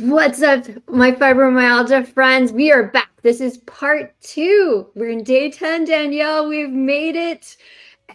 What's up, my fibromyalgia friends? We are back. This is part 2. We're in day 10, Danielle. We've made it.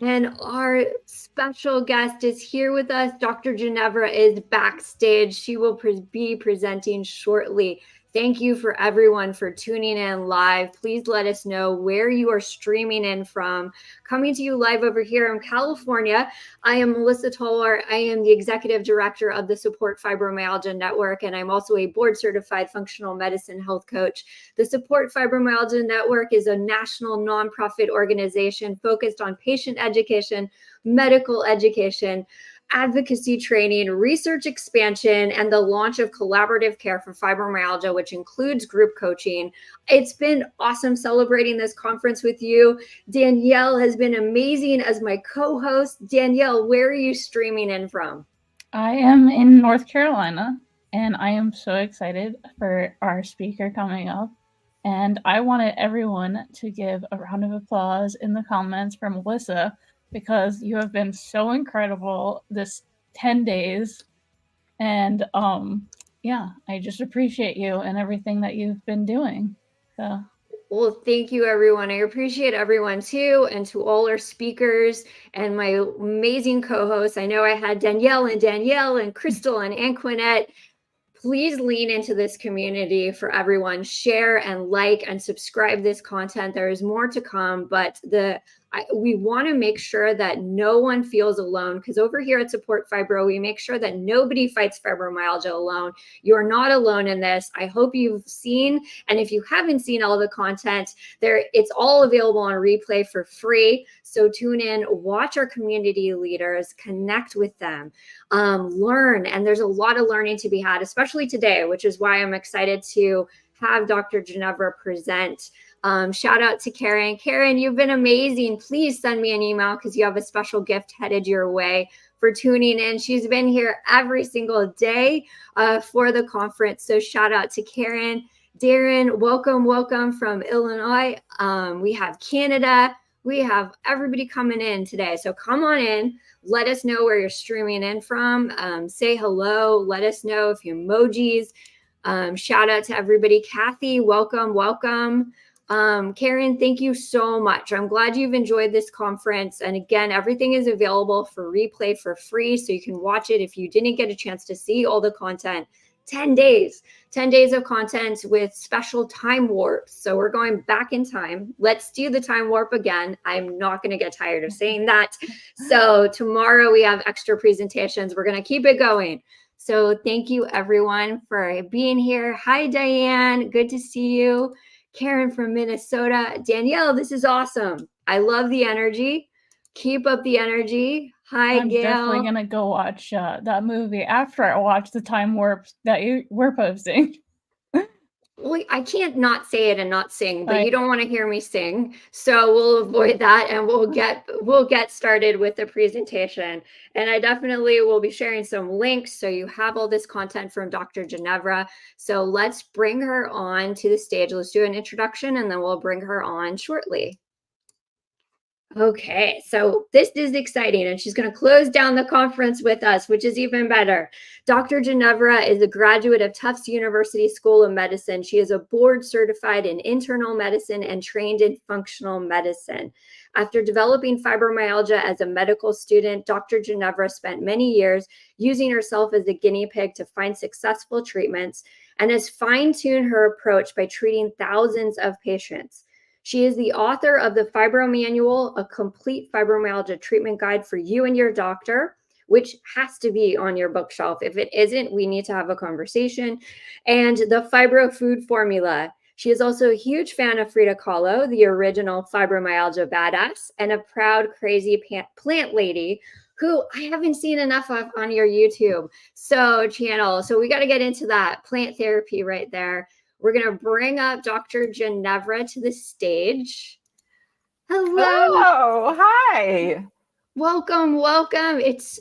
And our special guest is here with us. Dr. Ginevra is backstage. She will be presenting shortly. Thank you for everyone for tuning in live. Please let us know where you are streaming in from. Coming to you live over here in California. I am Melissa Toller. I am the executive director of the Support Fibromyalgia Network, and I'm also a board certified functional medicine health coach. The Support Fibromyalgia Network is a national nonprofit organization focused on patient education, medical education, advocacy training, research expansion, and the launch of collaborative care for fibromyalgia, which includes group coaching. It's been awesome celebrating this conference with you. Danielle has been amazing as my co-host. Danielle, where are you streaming in from? I am in North Carolina, and I am so excited for our speaker coming up. And I wanted everyone to give a round of applause in the comments for Melissa, because you have been so incredible this 10 days. And yeah, I just appreciate you and everything that you've been doing. So well, thank you, everyone. I appreciate everyone too, and to all our speakers and my amazing co-hosts. I know I had Danielle and Crystal and Anquinette. Please lean into this community for everyone. Share and like and subscribe this content. There is more to come, but we want to make sure that no one feels alone, because over here at Support Fibro, we make sure that nobody fights fibromyalgia alone. You're not alone in this. I hope you've seen, and if you haven't seen all the content, it's all available on replay for free. So tune in, watch our community leaders, connect with them, learn. And there's a lot of learning to be had, especially today, which is why I'm excited to have Dr. Ginevra present. Shout out to Karen. Karen, you've been amazing. Please send me an email because you have a special gift headed your way for tuning in. She's been here every single day for the conference. So shout out to Karen. Darren, welcome from Illinois. We have Canada. We have everybody coming in today. So come on in. Let us know where you're streaming in from. Say hello. Let us know if you emojis. Shout out to everybody. Kathy, welcome. Karen, thank you so much. I'm glad you've enjoyed this conference. And again, everything is available for replay for free, so you can watch it if you didn't get a chance to see all the content. 10 days of content with special time warps. So we're going back in time. Let's do the time warp again. I'm not going to get tired of saying that. So tomorrow we have extra presentations. We're going to keep it going. So thank you everyone for being here. Hi, Diane. Good to see you. Karen from Minnesota. Danielle, this is awesome. I love the energy. Keep up the energy. Hi, I'm Gail. definitely going to go watch that movie after I watch the time warps that you were posting. Well, I can't not say it and not sing, but you don't want to hear me sing. So we'll avoid that and we'll get started with the presentation. And I definitely will be sharing some links so you have all this content from Dr. Ginevra. So let's bring her on to the stage. Let's do an introduction and then we'll bring her on shortly. Okay, so this is exciting, and she's going to close down the conference with us, which is even better. Dr. Ginevra is a graduate of Tufts University School of Medicine. She is a board certified in internal medicine and trained in functional medicine. After developing fibromyalgia as a medical student, Dr. Ginevra spent many years using herself as a guinea pig to find successful treatments and has fine-tuned her approach by treating thousands of patients. She is the author of the Fibro Manual, a complete fibromyalgia treatment guide for you and your doctor, which has to be on your bookshelf. If it isn't, we need to have a conversation. And the Fibro Food Formula. She is also a huge fan of Frida Kahlo, the original fibromyalgia badass, and a proud, crazy plant lady who I haven't seen enough of on your YouTube channel. So we got to get into that plant therapy right there. We're going to bring up Dr. Ginevra to the stage. Hello. Oh, hi. Welcome. It's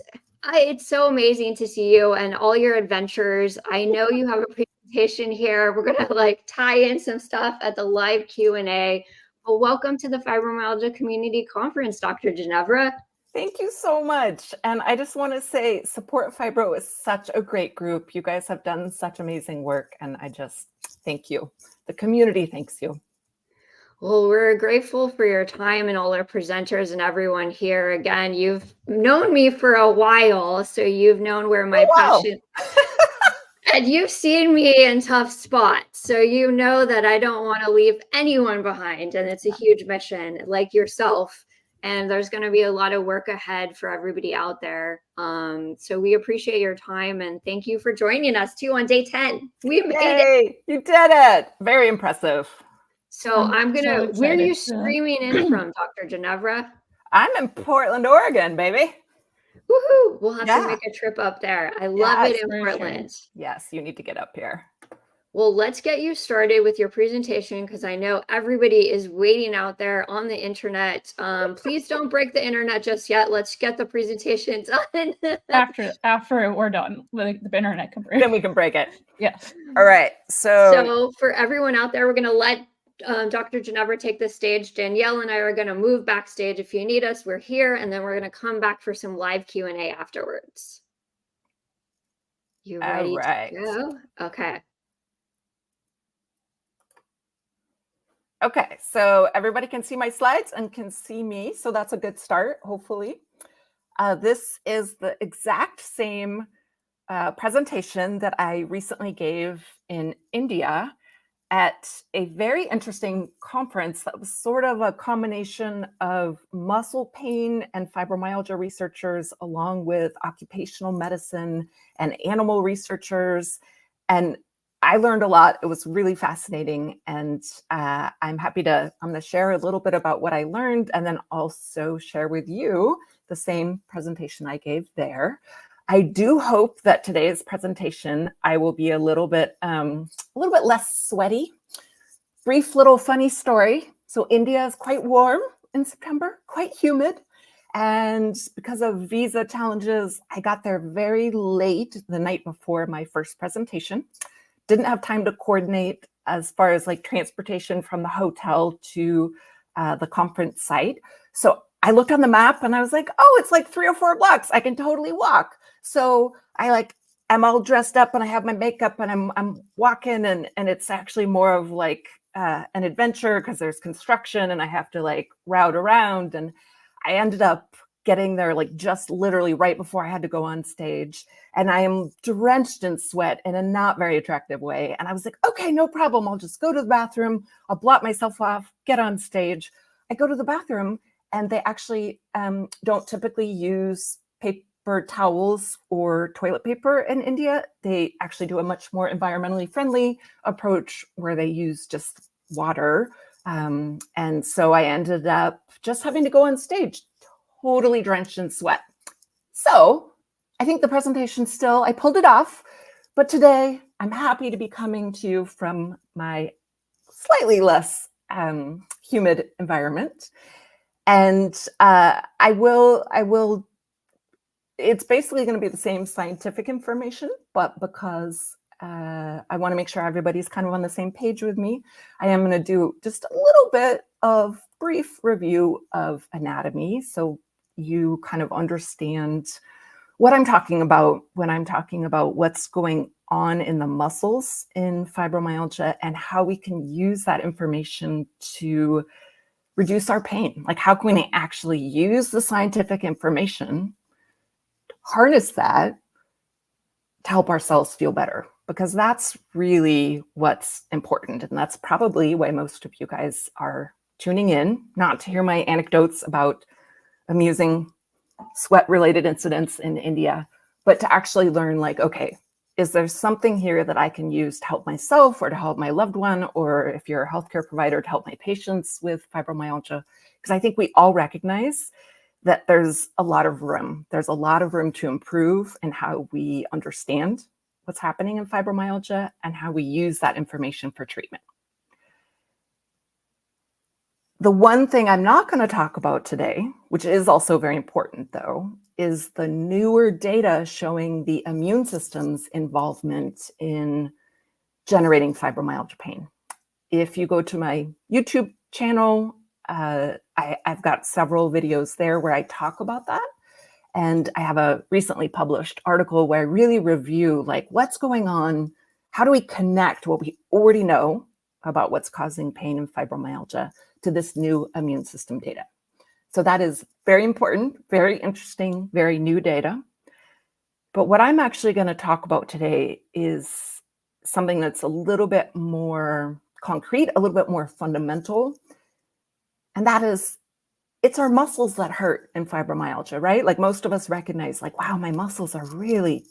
so amazing to see you and all your adventures. I know you have a presentation here. We're going to tie in some stuff at the live Q&A. Well, welcome to the Fibromyalgia Community Conference, Dr. Ginevra. Thank you so much. And I just want to say Support Fibro is such a great group. You guys have done such amazing work, and I just thank you. The community thanks you. Well, we're grateful for your time and all our presenters and everyone here. Again, you've known me for a while, so you've known where my passion and you've seen me in tough spots. So you know that I don't want to leave anyone behind. And it's a huge mission, like yourself. And there's going to be a lot of work ahead for everybody out there. So we appreciate your time and thank you for joining us too on day 10. We made it. You did it. Very impressive. So where are you excited. streaming in from, Dr. Ginevra? I'm in Portland, Oregon, baby. Woohoo! We'll have to make a trip up there. I love it in for Portland. Sure. Yes, you need to get up here. Well, let's get you started with your presentation because I know everybody is waiting out there on the internet. Please don't break the internet just yet. Let's get the presentation done. after we're done, the internet can break. Then we can break it. Yes. All right. So for everyone out there, we're going to let Dr. Ginevra take the stage. Danielle and I are going to move backstage. If you need us, we're here. And then we're going to come back for some live Q&A afterwards. You ready to go? Okay. Okay, so everybody can see my slides and can see me. So that's a good start, hopefully. This is the exact same presentation that I recently gave in India at a very interesting conference that was sort of a combination of muscle pain and fibromyalgia researchers, along with occupational medicine and animal researchers. And I learned a lot. It was really fascinating. And I'm going to share a little bit about what I learned and then also share with you the same presentation I gave there. I do hope that today's presentation, I will be a little bit less sweaty. Brief little funny story. So India is quite warm in September, quite humid. And because of visa challenges, I got there very late the night before my first presentation. Didn't have time to coordinate as far as like transportation from the hotel to the conference site. So I looked on the map and I was like, oh, it's like 3 or 4 blocks. I can totally walk. So I'm all dressed up and I have my makeup and I'm walking and it's actually more of like an adventure because there's construction and I have to like route around. And I ended up getting there like just literally right before I had to go on stage. And I am drenched in sweat in a not very attractive way. And I was like, okay, no problem. I'll just go to the bathroom. I'll blot myself off, get on stage. I go to the bathroom and they actually don't typically use paper towels or toilet paper in India. They actually do a much more environmentally friendly approach where they use just water. And so I ended up just having to go on stage, totally drenched in sweat. So I think the presentation I pulled it off, but today I'm happy to be coming to you from my slightly less humid environment. And it's basically going to be the same scientific information, but because I want to make sure everybody's kind of on the same page with me, I am going to do just a little bit of brief review of anatomy so you kind of understand what I'm talking about when I'm talking about what's going on in the muscles in fibromyalgia and how we can use that information to reduce our pain. Like, how can we actually use the scientific information, harness that to help ourselves feel better? Because that's really what's important. And that's probably why most of you guys are tuning in, not to hear my anecdotes about amusing sweat-related incidents in India, but to actually learn, like, okay, is there something here that I can use to help myself or to help my loved one, or if you're a healthcare provider, to help my patients with fibromyalgia? Because I think we all recognize that there's a lot of room. There's a lot of room to improve in how we understand what's happening in fibromyalgia and how we use that information for treatment. The one thing I'm not going to talk about today, which is also very important though, is the newer data showing the immune system's involvement in generating fibromyalgia pain. If you go to my YouTube channel, I I've got several videos there where I talk about that. And I have a recently published article where I really review like what's going on, how do we connect what we already know about what's causing pain and fibromyalgia to this new immune system data. So that is very important, very interesting, very new data. But what I'm actually going to talk about today is something that's a little bit more concrete, a little bit more fundamental. And that is, it's our muscles that hurt in fibromyalgia, right? Like most of us recognize, like, wow, my muscles are really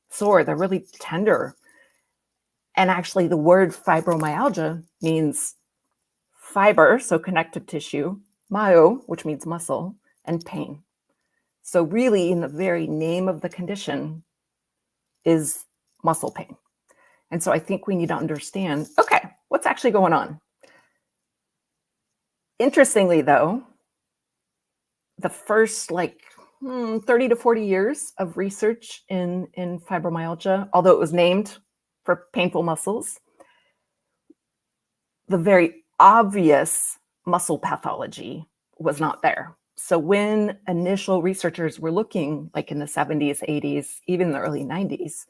sore. They're really tender. And actually the word fibromyalgia means fiber, so connective tissue, myo, which means muscle, and pain. So really in the very name of the condition is muscle pain. And so I think we need to understand, okay, what's actually going on? Interestingly though, the first 30 to 40 years of research in fibromyalgia, although it was named for painful muscles, the very obvious muscle pathology was not there. So when initial researchers were looking, like in the 70s, 80s, even the early 90s,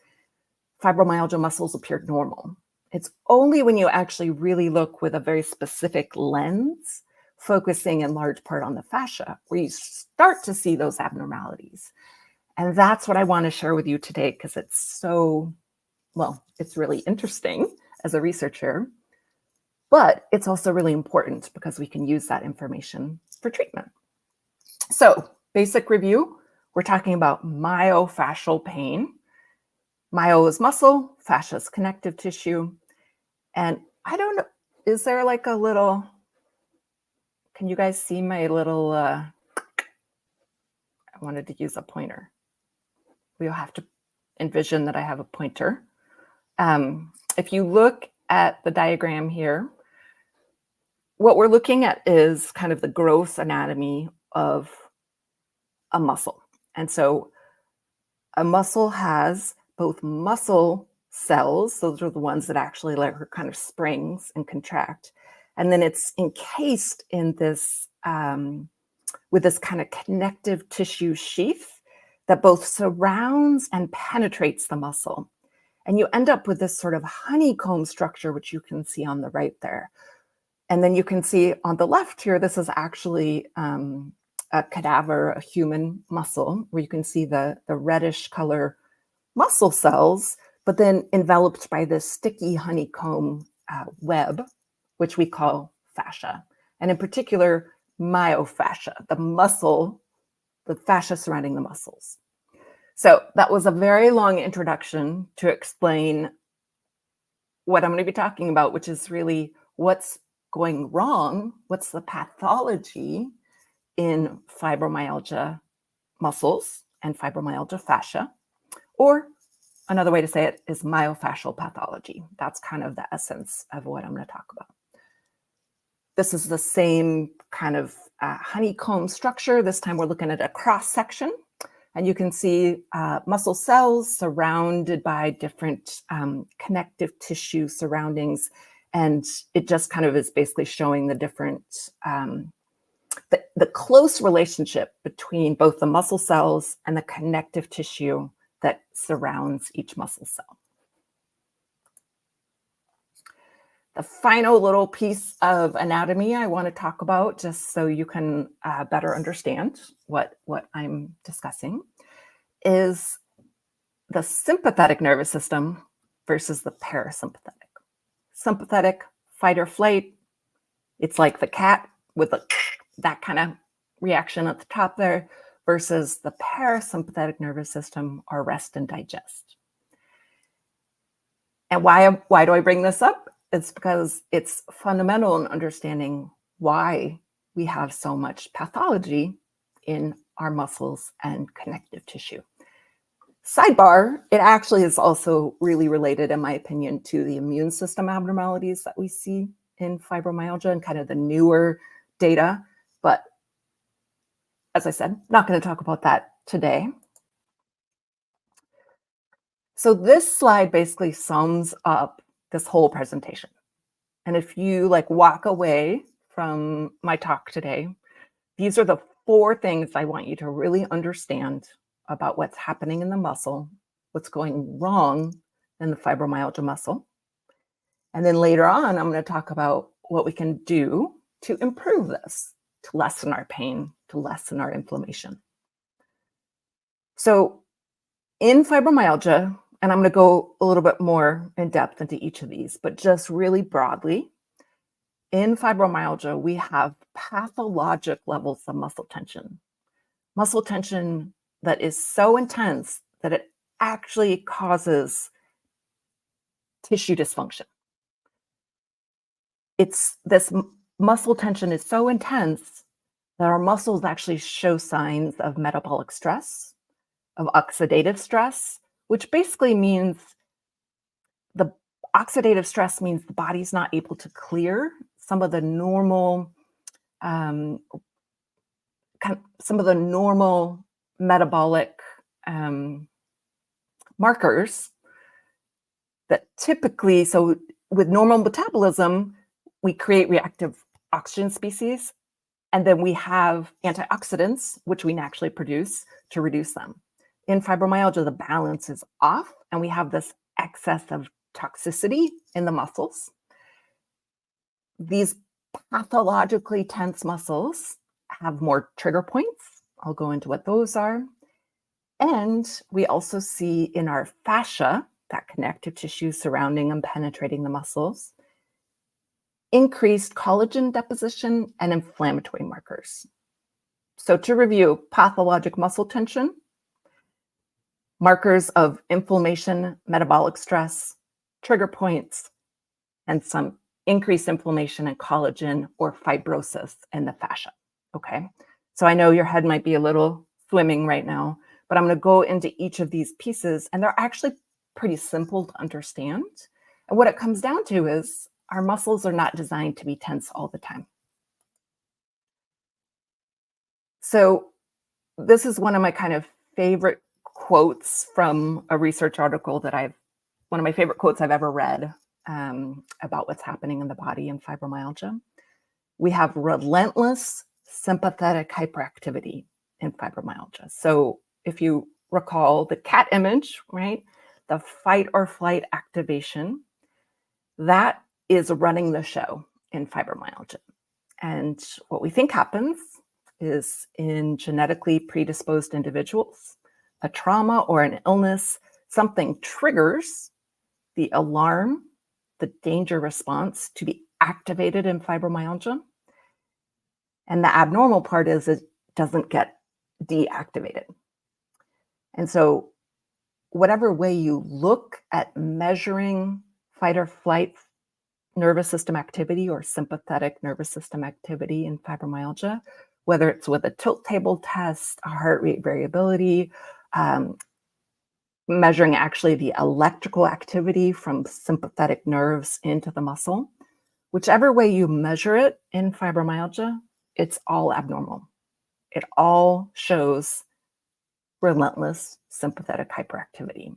fibromyalgia muscles appeared normal. It's only when you actually really look with a very specific lens, focusing in large part on the fascia, where you start to see those abnormalities. And that's what I want to share with you today, because it's so, well, it's really interesting as a researcher, but it's also really important because we can use that information for treatment. So basic review, we're talking about myofascial pain. Myo is muscle, fascia is connective tissue. And I don't know, is there like a little, can you guys see my little, I wanted to use a pointer. We'll have to envision that I have a pointer. If you look at the diagram here, what we're looking at is kind of the gross anatomy of a muscle. And so a muscle has both muscle cells, those are the ones that actually like are kind of springs and contract. And then it's encased in this, with this kind of connective tissue sheath that both surrounds and penetrates the muscle. And you end up with this sort of honeycomb structure, which you can see on the right there. And then you can see on the left here, this is actually a cadaver, a human muscle, where you can see the reddish color muscle cells, but then enveloped by this sticky honeycomb web, which we call fascia. And in particular, myofascia, the muscle, the fascia surrounding the muscles. So that was a very long introduction to explain what I'm going to be talking about, which is really what's going wrong, what's the pathology in fibromyalgia muscles and fibromyalgia fascia, or another way to say it is myofascial pathology. That's kind of the essence of what I'm going to talk about. This is the same kind of honeycomb structure. This time we're looking at a cross section, and you can see muscle cells surrounded by different connective tissue surroundings. And it just kind of is basically showing the different, the close relationship between both the muscle cells and the connective tissue that surrounds each muscle cell. The final little piece of anatomy I want to talk about, just so you can better understand what I'm discussing, is the sympathetic nervous system versus the parasympathetic. Sympathetic, fight or flight. It's like the cat with that kind of reaction at the top there, versus the parasympathetic nervous system, or rest and digest. And why do I bring this up? It's because it's fundamental in understanding why we have so much pathology in our muscles and connective tissue. Sidebar, it actually is also really related, in my opinion, to the immune system abnormalities that we see in fibromyalgia and kind of the newer data. But as I said, not going to talk about that today. So this slide basically sums up this whole presentation. And if you walk away from my talk today these are the 4 things I want you to really understand about what's happening in the muscle, what's going wrong in the fibromyalgia muscle. And then later on, I'm going to talk about what we can do to improve this, to lessen our pain, to lessen our inflammation. So in fibromyalgia, and I'm going to go a little bit more in depth into each of these, but just really broadly, in fibromyalgia, we have pathologic levels of muscle tension that is so intense that it actually causes tissue dysfunction. This muscle tension is so intense that our muscles actually show signs of metabolic stress, of oxidative stress, which basically means the oxidative stress means the body's not able to clear some of the normal metabolic markers that typically, so with normal metabolism, we create reactive oxygen species, and then we have antioxidants, which we naturally produce to reduce them. In fibromyalgia, the balance is off, and we have this excess of toxicity in the muscles. These pathologically tense muscles have more trigger points. I'll go into what those are. And we also see in our fascia, that connective tissue surrounding and penetrating the muscles, increased collagen deposition and inflammatory markers. So to review, pathologic muscle tension, markers of inflammation, metabolic stress, trigger points, and some increased inflammation and collagen or fibrosis in the fascia. Okay, so I know your head might be a little swimming right now, but I'm going to go into each of these pieces, and they're actually pretty simple to understand. And what it comes down to is our muscles are not designed to be tense all the time. So this is one of my kind of favorite quotes from a research article one of my favorite quotes I've ever read about what's happening in the body in fibromyalgia. We have relentless sympathetic hyperactivity in fibromyalgia. So if you recall the cat image, right? The fight or flight activation, that is running the show in fibromyalgia. And what we think happens is in genetically predisposed individuals, a trauma or an illness, something triggers the alarm, the danger response to be activated in fibromyalgia. And the abnormal part is it doesn't get deactivated. And so whatever way you look at measuring fight or flight nervous system activity or sympathetic nervous system activity in fibromyalgia, whether it's with a tilt table test, a heart rate variability, measuring actually the electrical activity from sympathetic nerves into the muscle, whichever way you measure it in fibromyalgia, it's all abnormal. It all shows relentless sympathetic hyperactivity.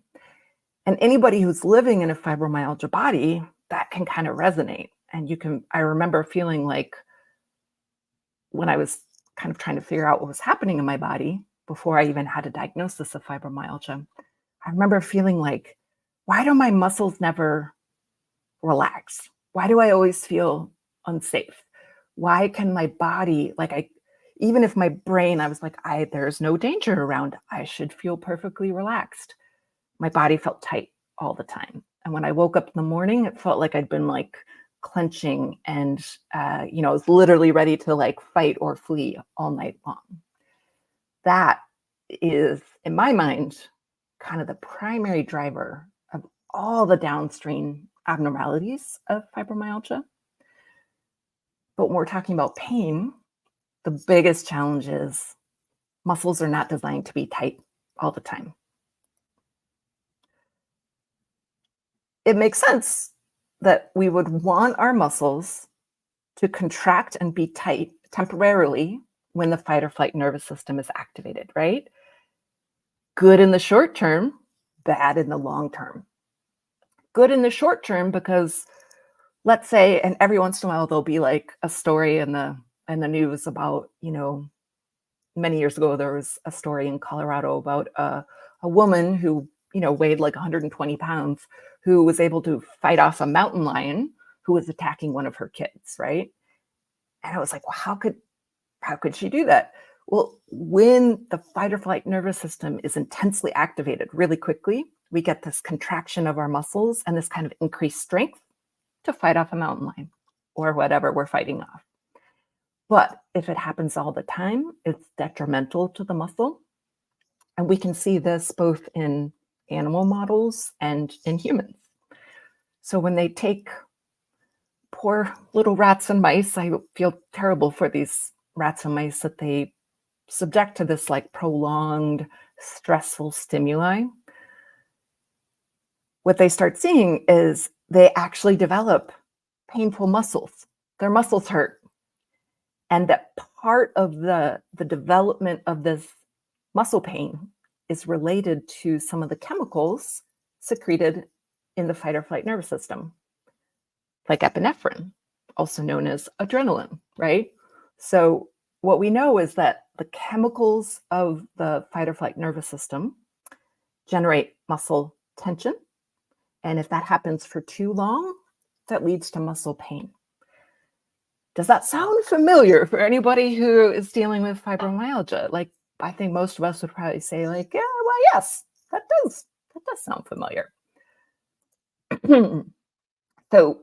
And anybody who's living in a fibromyalgia body, that can kind of resonate. And I remember feeling like when I was kind of trying to figure out what was happening in my body before I even had a diagnosis of fibromyalgia, I remember feeling like, why do my muscles never relax? Why do I always feel unsafe? Why can my body, even if my brain, I was like, there's no danger around, I should feel perfectly relaxed. My body felt tight all the time. And when I woke up in the morning, it felt like I'd been like clenching and, I was literally ready to fight or flee all night long. That is, in my mind, kind of the primary driver of all the downstream abnormalities of fibromyalgia. But when we're talking about pain, the biggest challenge is muscles are not designed to be tight all the time. It makes sense that we would want our muscles to contract and be tight temporarily when the fight or flight nervous system is activated, right? Good in the short term, bad in the long term. Good in the short term because let's say, and every once in a while there'll be like a story in the in the news about, many years ago, there was a story in Colorado about a woman who, weighed like 120 pounds, who was able to fight off a mountain lion who was attacking one of her kids, right? And I was like, well, how could she do that? Well, when the fight or flight nervous system is intensely activated really quickly, we get this contraction of our muscles and this kind of increased strength to fight off a mountain lion or whatever we're fighting off. But if it happens all the time, it's detrimental to the muscle. And we can see this both in animal models and in humans. So when they take poor little rats and mice, I feel terrible for these rats and mice that they subject to this like prolonged stressful stimuli. What they start seeing is they actually develop painful muscles. Their muscles hurt. And that part of the development of this muscle pain is related to some of the chemicals secreted in the fight or flight nervous system, like epinephrine, also known as adrenaline, right? So what we know is that the chemicals of the fight or flight nervous system generate muscle tension. And if that happens for too long, that leads to muscle pain. Does that sound familiar for anybody who is dealing with fibromyalgia? Like, I think most of us would probably say like, yeah, well, yes, that does sound familiar. So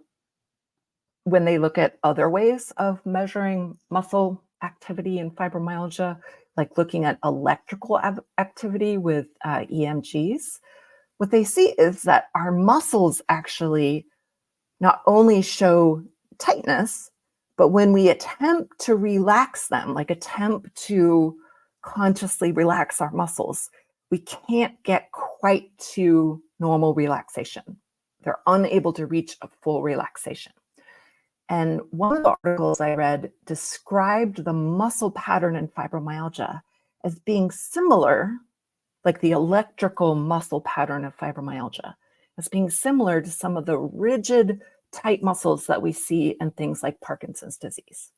when they look at other ways of measuring muscle activity in fibromyalgia, like looking at electrical activity with EMGs, what they see is that our muscles actually not only show tightness, but when we attempt to relax them, like attempt to consciously relax our muscles, we can't get quite to normal relaxation. They're unable to reach a full relaxation. And one of the articles I read described the muscle pattern in fibromyalgia as being similar, like the electrical muscle pattern of fibromyalgia, as being similar to some of the rigid, tight muscles that we see in things like Parkinson's disease.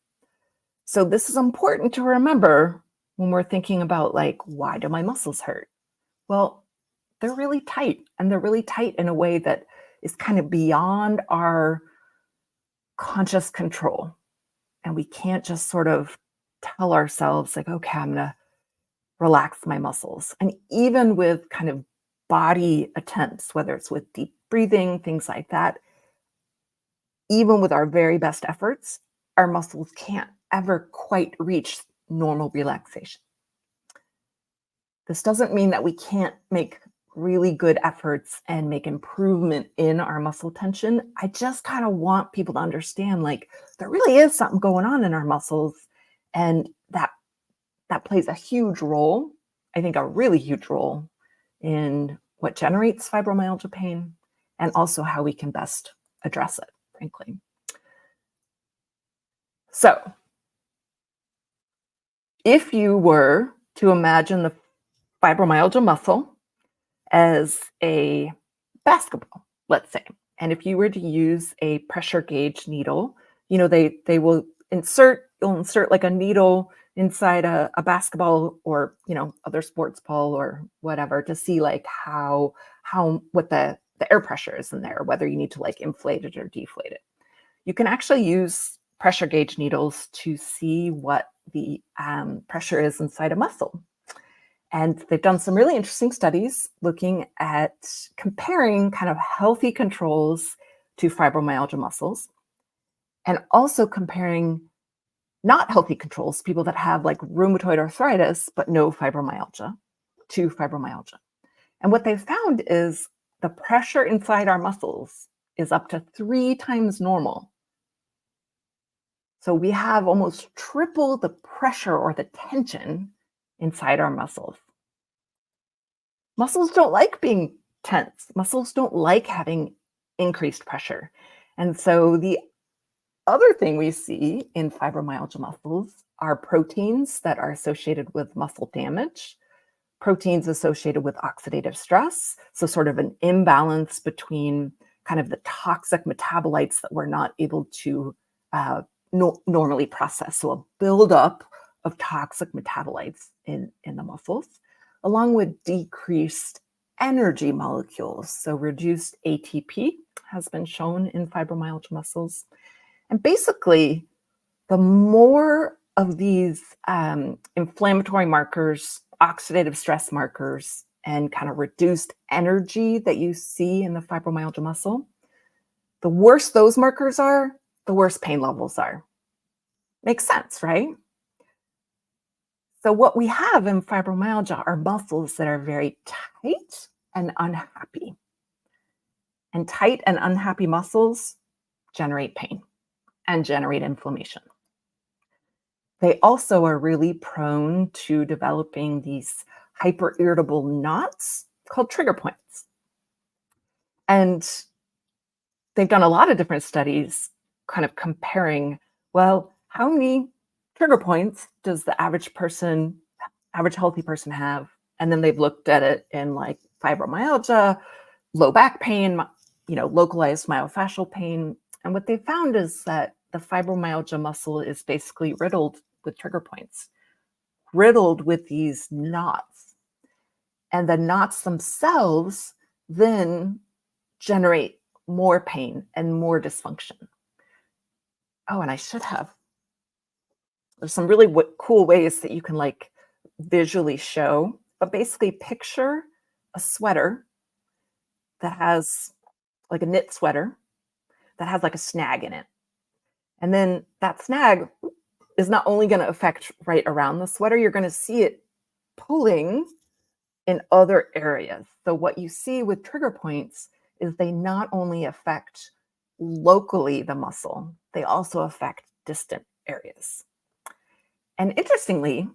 So this is important to remember when we're thinking about like, why do my muscles hurt? Well, they're really tight, and they're really tight in a way that is kind of beyond our conscious control. And we can't just sort of tell ourselves like, okay, I'm gonna relax my muscles. And even with kind of body attempts, whether it's with deep breathing, things like that, even with our very best efforts, our muscles can't ever quite reach normal relaxation. This doesn't mean that we can't make really good efforts and make improvement in our muscle tension. I just kind of want people to understand, like, there really is something going on in our muscles, and that plays a huge role, I think a really huge role, in what generates fibromyalgia pain and also how we can best address it, frankly. So if you were to imagine the fibromyalgia muscle as a basketball, let's say, and if you were to use a pressure gauge needle, they will insert like a needle inside a basketball or, other sports ball or whatever to see like what the air pressure is in there, whether you need to like inflate it or deflate it. You can actually use pressure gauge needles to see what the pressure is inside a muscle. And they've done some really interesting studies looking at comparing kind of healthy controls to fibromyalgia muscles, and also comparing not healthy controls, people that have like rheumatoid arthritis, but no fibromyalgia, to fibromyalgia. And what they've found is the pressure inside our muscles is up to 3 times normal. So we have almost triple the pressure or the tension inside our muscles. Muscles don't like being tense. Muscles don't like having increased pressure. And so the other thing we see in fibromyalgia muscles are proteins that are associated with muscle damage, proteins associated with oxidative stress, so sort of an imbalance between kind of the toxic metabolites that we're not able to normally processed. So a buildup of toxic metabolites in the muscles, along with decreased energy molecules. So reduced ATP has been shown in fibromyalgia muscles. And basically, the more of these inflammatory markers, oxidative stress markers, and kind of reduced energy that you see in the fibromyalgia muscle, the worse those markers are, the worse pain levels are. Makes sense, right? So what we have in fibromyalgia are muscles that are very tight and unhappy. And tight and unhappy muscles generate pain and generate inflammation. They also are really prone to developing these hyper-irritable knots called trigger points. And they've done a lot of different studies kind of comparing, well, how many trigger points does the average healthy person have? And then they've looked at it in like fibromyalgia, low back pain, localized myofascial pain. And what they found is that the fibromyalgia muscle is basically riddled with trigger points, riddled with these knots. And the knots themselves then generate more pain and more dysfunction. Oh, and there's some really cool ways that you can like visually show, but basically picture a sweater that has like a knit sweater that has like a snag in it. And then that snag is not only going to affect right around the sweater, you're going to see it pulling in other areas. So what you see with trigger points is they not only affect locally the muscle, they also affect distant areas. And interestingly,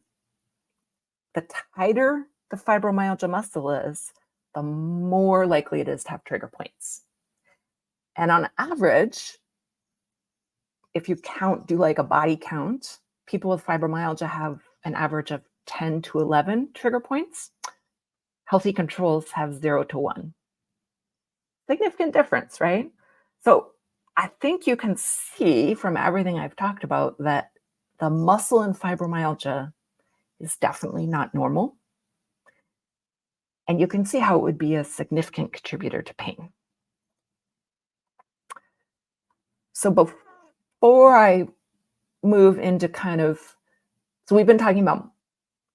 the tighter the fibromyalgia muscle is, the more likely it is to have trigger points. And on average, if you do like a body count, people with fibromyalgia have an average of 10 to 11 trigger points. Healthy controls have 0 to 1. Significant difference, right? So I think you can see from everything I've talked about that the muscle in fibromyalgia is definitely not normal. And you can see how it would be a significant contributor to pain. So before I move into so we've been talking about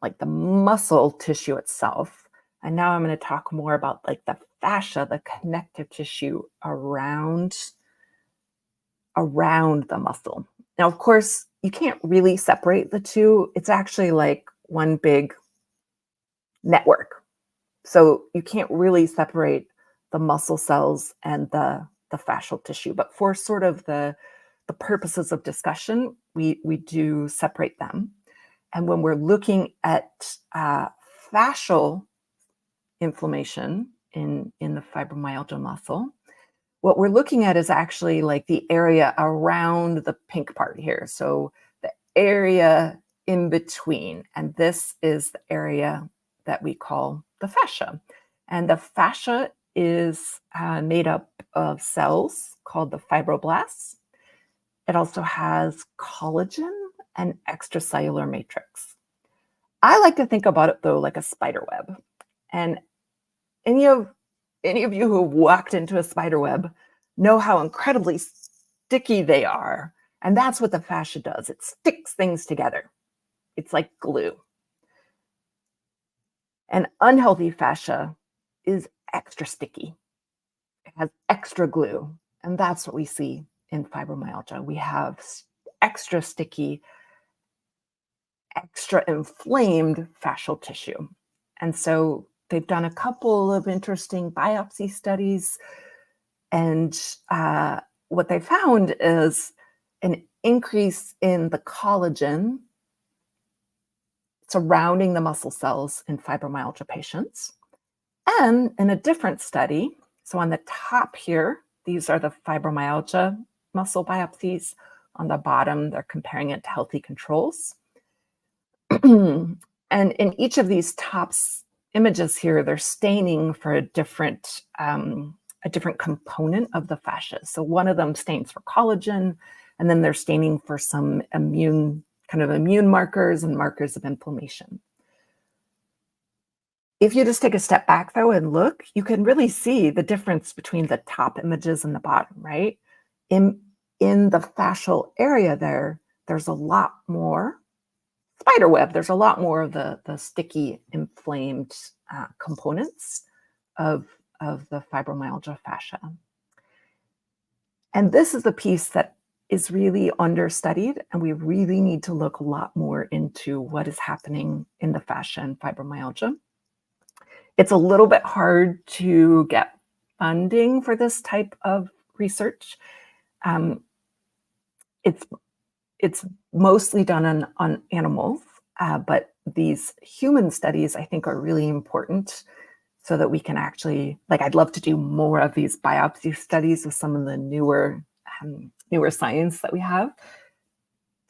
like the muscle tissue itself. And now I'm going to talk more about like the fascia, the connective tissue around the muscle. Now, of course, you can't really separate the two. It's actually like one big network. So you can't really separate the muscle cells and the fascial tissue. But for sort of the purposes of discussion, we do separate them. And when we're looking at fascial inflammation in the fibromyalgia muscle, what we're looking at is actually like the area around the pink part here. So the area in between. And this is the area that we call the fascia. And the fascia is made up of cells called the fibroblasts. It also has collagen and extracellular matrix. I like to think about it though like a spider web. And any of you who have walked into a spider web know how incredibly sticky they are. And that's what the fascia does. It sticks things together. It's like glue. And unhealthy fascia is extra sticky. It has extra glue. And that's what we see in fibromyalgia. We have extra sticky, extra inflamed fascial tissue. And so they've done a couple of interesting biopsy studies. And what they found is an increase in the collagen surrounding the muscle cells in fibromyalgia patients. And in a different study, so on the top here, these are the fibromyalgia muscle biopsies. On the bottom, they're comparing it to healthy controls. And in each of these top images here, they're staining for a different component of the fascia. So one of them stains for collagen, And then they're staining for some immune markers and markers of inflammation. If you just take a step back though and look, you can really see the difference between the top images and the bottom, right? In the fascial area there's a lot more spider web. There's a lot more of the sticky, inflamed components of the fibromyalgia fascia. And this is the piece that is really understudied, and we really need to look a lot more into what is happening in the fascia and fibromyalgia. It's a little bit hard to get funding for this type of research. It's mostly done on animals, but these human studies, I think, are really important so that we can actually, I'd love to do more of these biopsy studies with some of the newer science that we have,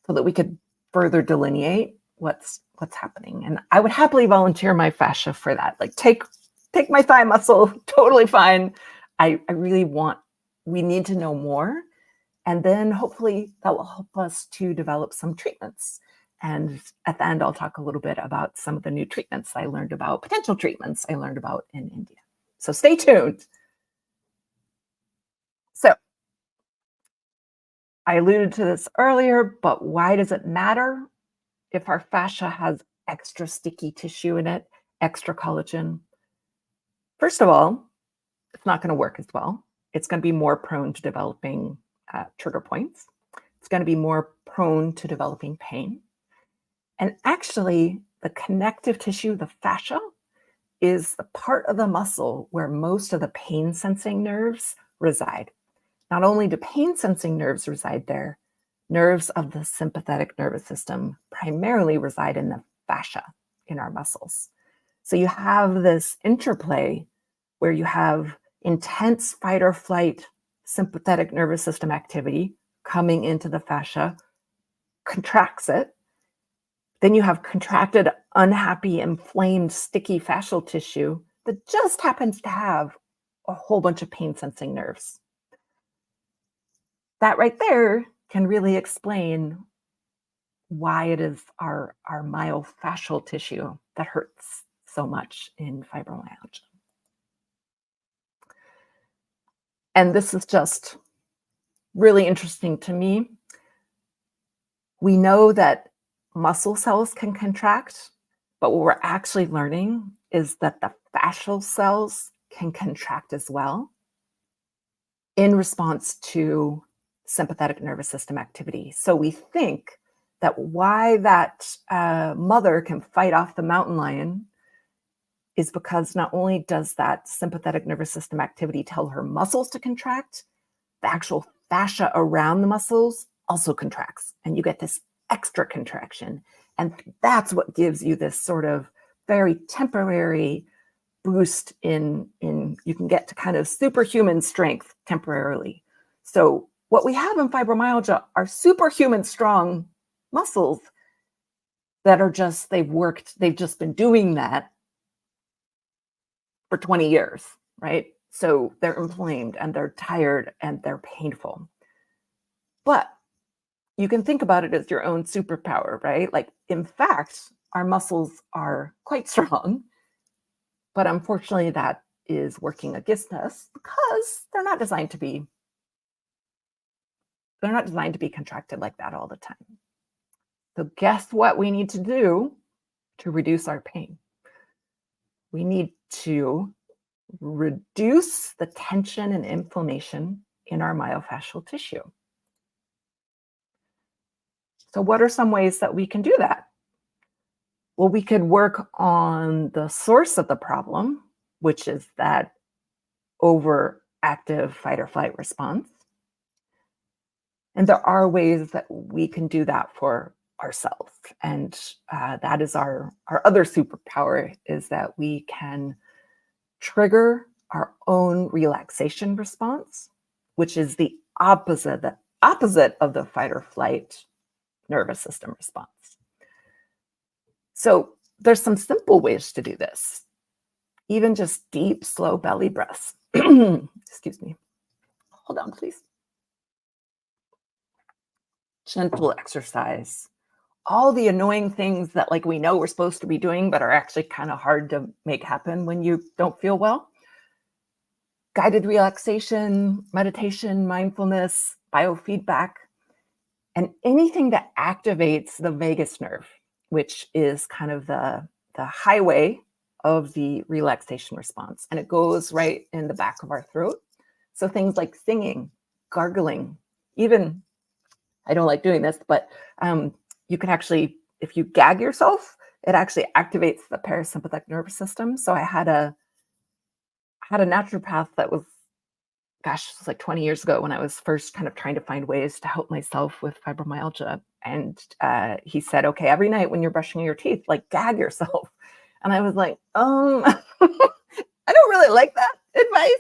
so that we could further delineate what's happening. And I would happily volunteer my fascia for that. Take my thigh muscle, totally fine. We need to know more. And then hopefully that will help us to develop some treatments. And at the end, I'll talk a little bit about some of the new treatments I learned about, potential treatments I learned about in India. So stay tuned. So I alluded to this earlier, but why does it matter if our fascia has extra sticky tissue in it, extra collagen? First of all, it's not going to work as well. It's going to be more prone to developing trigger points. It's going to be more prone to developing pain. And actually, the connective tissue, the fascia, is the part of the muscle where most of the pain-sensing nerves reside. Not only do pain-sensing nerves reside there, nerves of the sympathetic nervous system primarily reside in the fascia, in our muscles. So you have this interplay where you have intense fight or flight sympathetic nervous system activity coming into the fascia, contracts it. Then you have contracted, unhappy, inflamed, sticky fascial tissue that just happens to have a whole bunch of pain-sensing nerves. That right there can really explain why it is our myofascial tissue that hurts so much in fibromyalgia. And this is just really interesting to me. We know that muscle cells can contract, but what we're actually learning is that the fascial cells can contract as well in response to sympathetic nervous system activity. So we think that why that mother can fight off the mountain lion is because not only does that sympathetic nervous system activity tell her muscles to contract, the actual fascia around the muscles also contracts, and you get this extra contraction. And that's what gives you this sort of very temporary boost in you can get to kind of superhuman strength temporarily. So what we have in fibromyalgia are superhuman strong muscles that are just, they've just been doing that for 20 years, right? So they're inflamed and they're tired and they're painful. But you can think about it as your own superpower, right? In fact, our muscles are quite strong, but unfortunately that is working against us because they're not designed to be contracted like that all the time. So guess what we need to do to reduce our pain? We need to reduce the tension and inflammation in our myofascial tissue. So what are some ways that we can do that? Well, we could work on the source of the problem, which is that overactive fight or flight response. And there are ways that we can do that for ourselves. And that is our other superpower, is that we can trigger our own relaxation response, which is the opposite of the fight or flight nervous system response. So there's some simple ways to do this. Even just deep, slow belly breaths. Excuse me. Hold on, please. gentle exercise, all the annoying things that like we know we're supposed to be doing, but are actually kind of hard to make happen when you don't feel well. Guided relaxation, meditation, mindfulness, biofeedback, and anything that activates the vagus nerve, which is kind of the highway of the relaxation response. And it goes right in the back of our throat. So things like singing, gargling, even, I don't like doing this, but you can actually, if you gag yourself, it actually activates the parasympathetic nervous system. So I had a naturopath that was, gosh, it was like 20 years ago when I was first kind of trying to find ways to help myself with fibromyalgia. And he said, okay, every night when you're brushing your teeth, like gag yourself. And I was like, I don't really like that advice.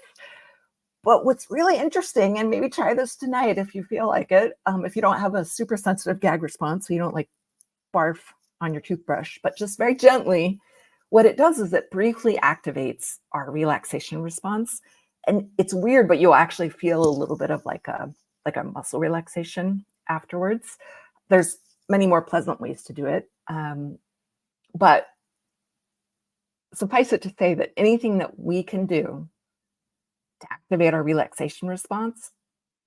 But what's really interesting, and maybe try this tonight if you feel like it, if you don't have a super sensitive gag response, so you don't like barf on your toothbrush, but just very gently, what it does is it briefly activates our relaxation response. And it's weird, but you'll actually feel a little bit of like a muscle relaxation afterwards. There's many more pleasant ways to do it. But suffice it to say that anything that we can do to activate our relaxation response,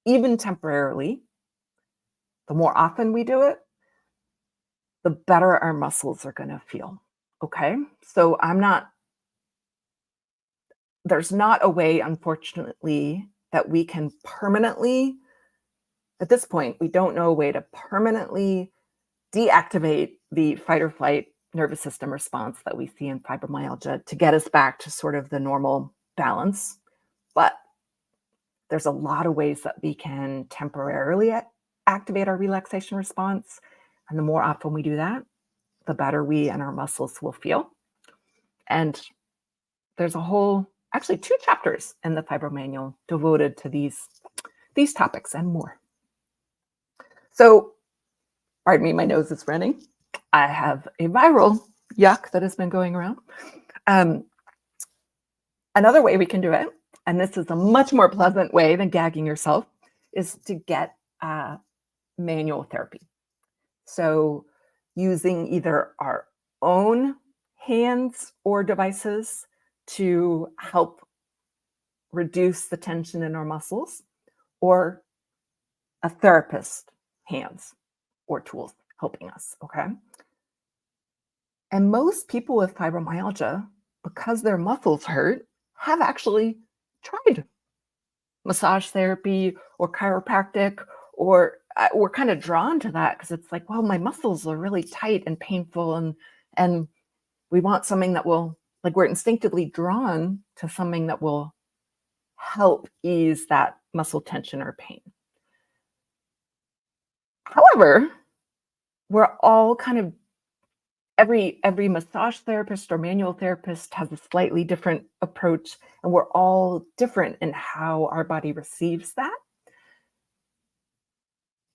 even temporarily, the more often we do it, the better our muscles are going to feel. Okay. So there's not a way, unfortunately, that we can permanently, at this point, we don't know a way to permanently deactivate the fight or flight nervous system response that we see in fibromyalgia to get us back to sort of the normal balance. But there's a lot of ways that we can temporarily activate our relaxation response. And the more often we do that, the better we and our muscles will feel. And there's actually 2 chapters in the Fibro Manual devoted to these topics and more. So, pardon me, my nose is running. I have a viral yuck that has been going around. Another way we can do it, and this is a much more pleasant way than gagging yourself, is to get manual therapy. So using either our own hands or devices to help reduce the tension in our muscles, or a therapist's hands or tools helping us, okay? And most people with fibromyalgia, because their muscles hurt, have actually tried massage therapy or chiropractic, or we're kind of drawn to that because it's like, well, my muscles are really tight and painful, and we want something that will, like, we're instinctively drawn to something that will help ease that muscle tension or pain. However, we're all kind of, every massage therapist or manual therapist has a slightly different approach, and we're all different in how our body receives that.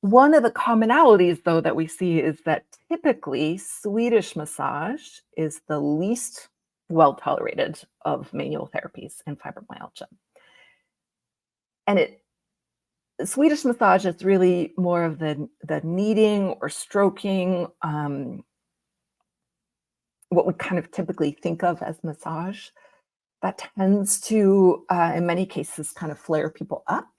One of the commonalities, though, that we see is that typically Swedish massage is the least well tolerated of manual therapies in fibromyalgia. And Swedish massage is really more of the kneading or stroking, what we kind of typically think of as massage. That tends to, in many cases, kind of flare people up.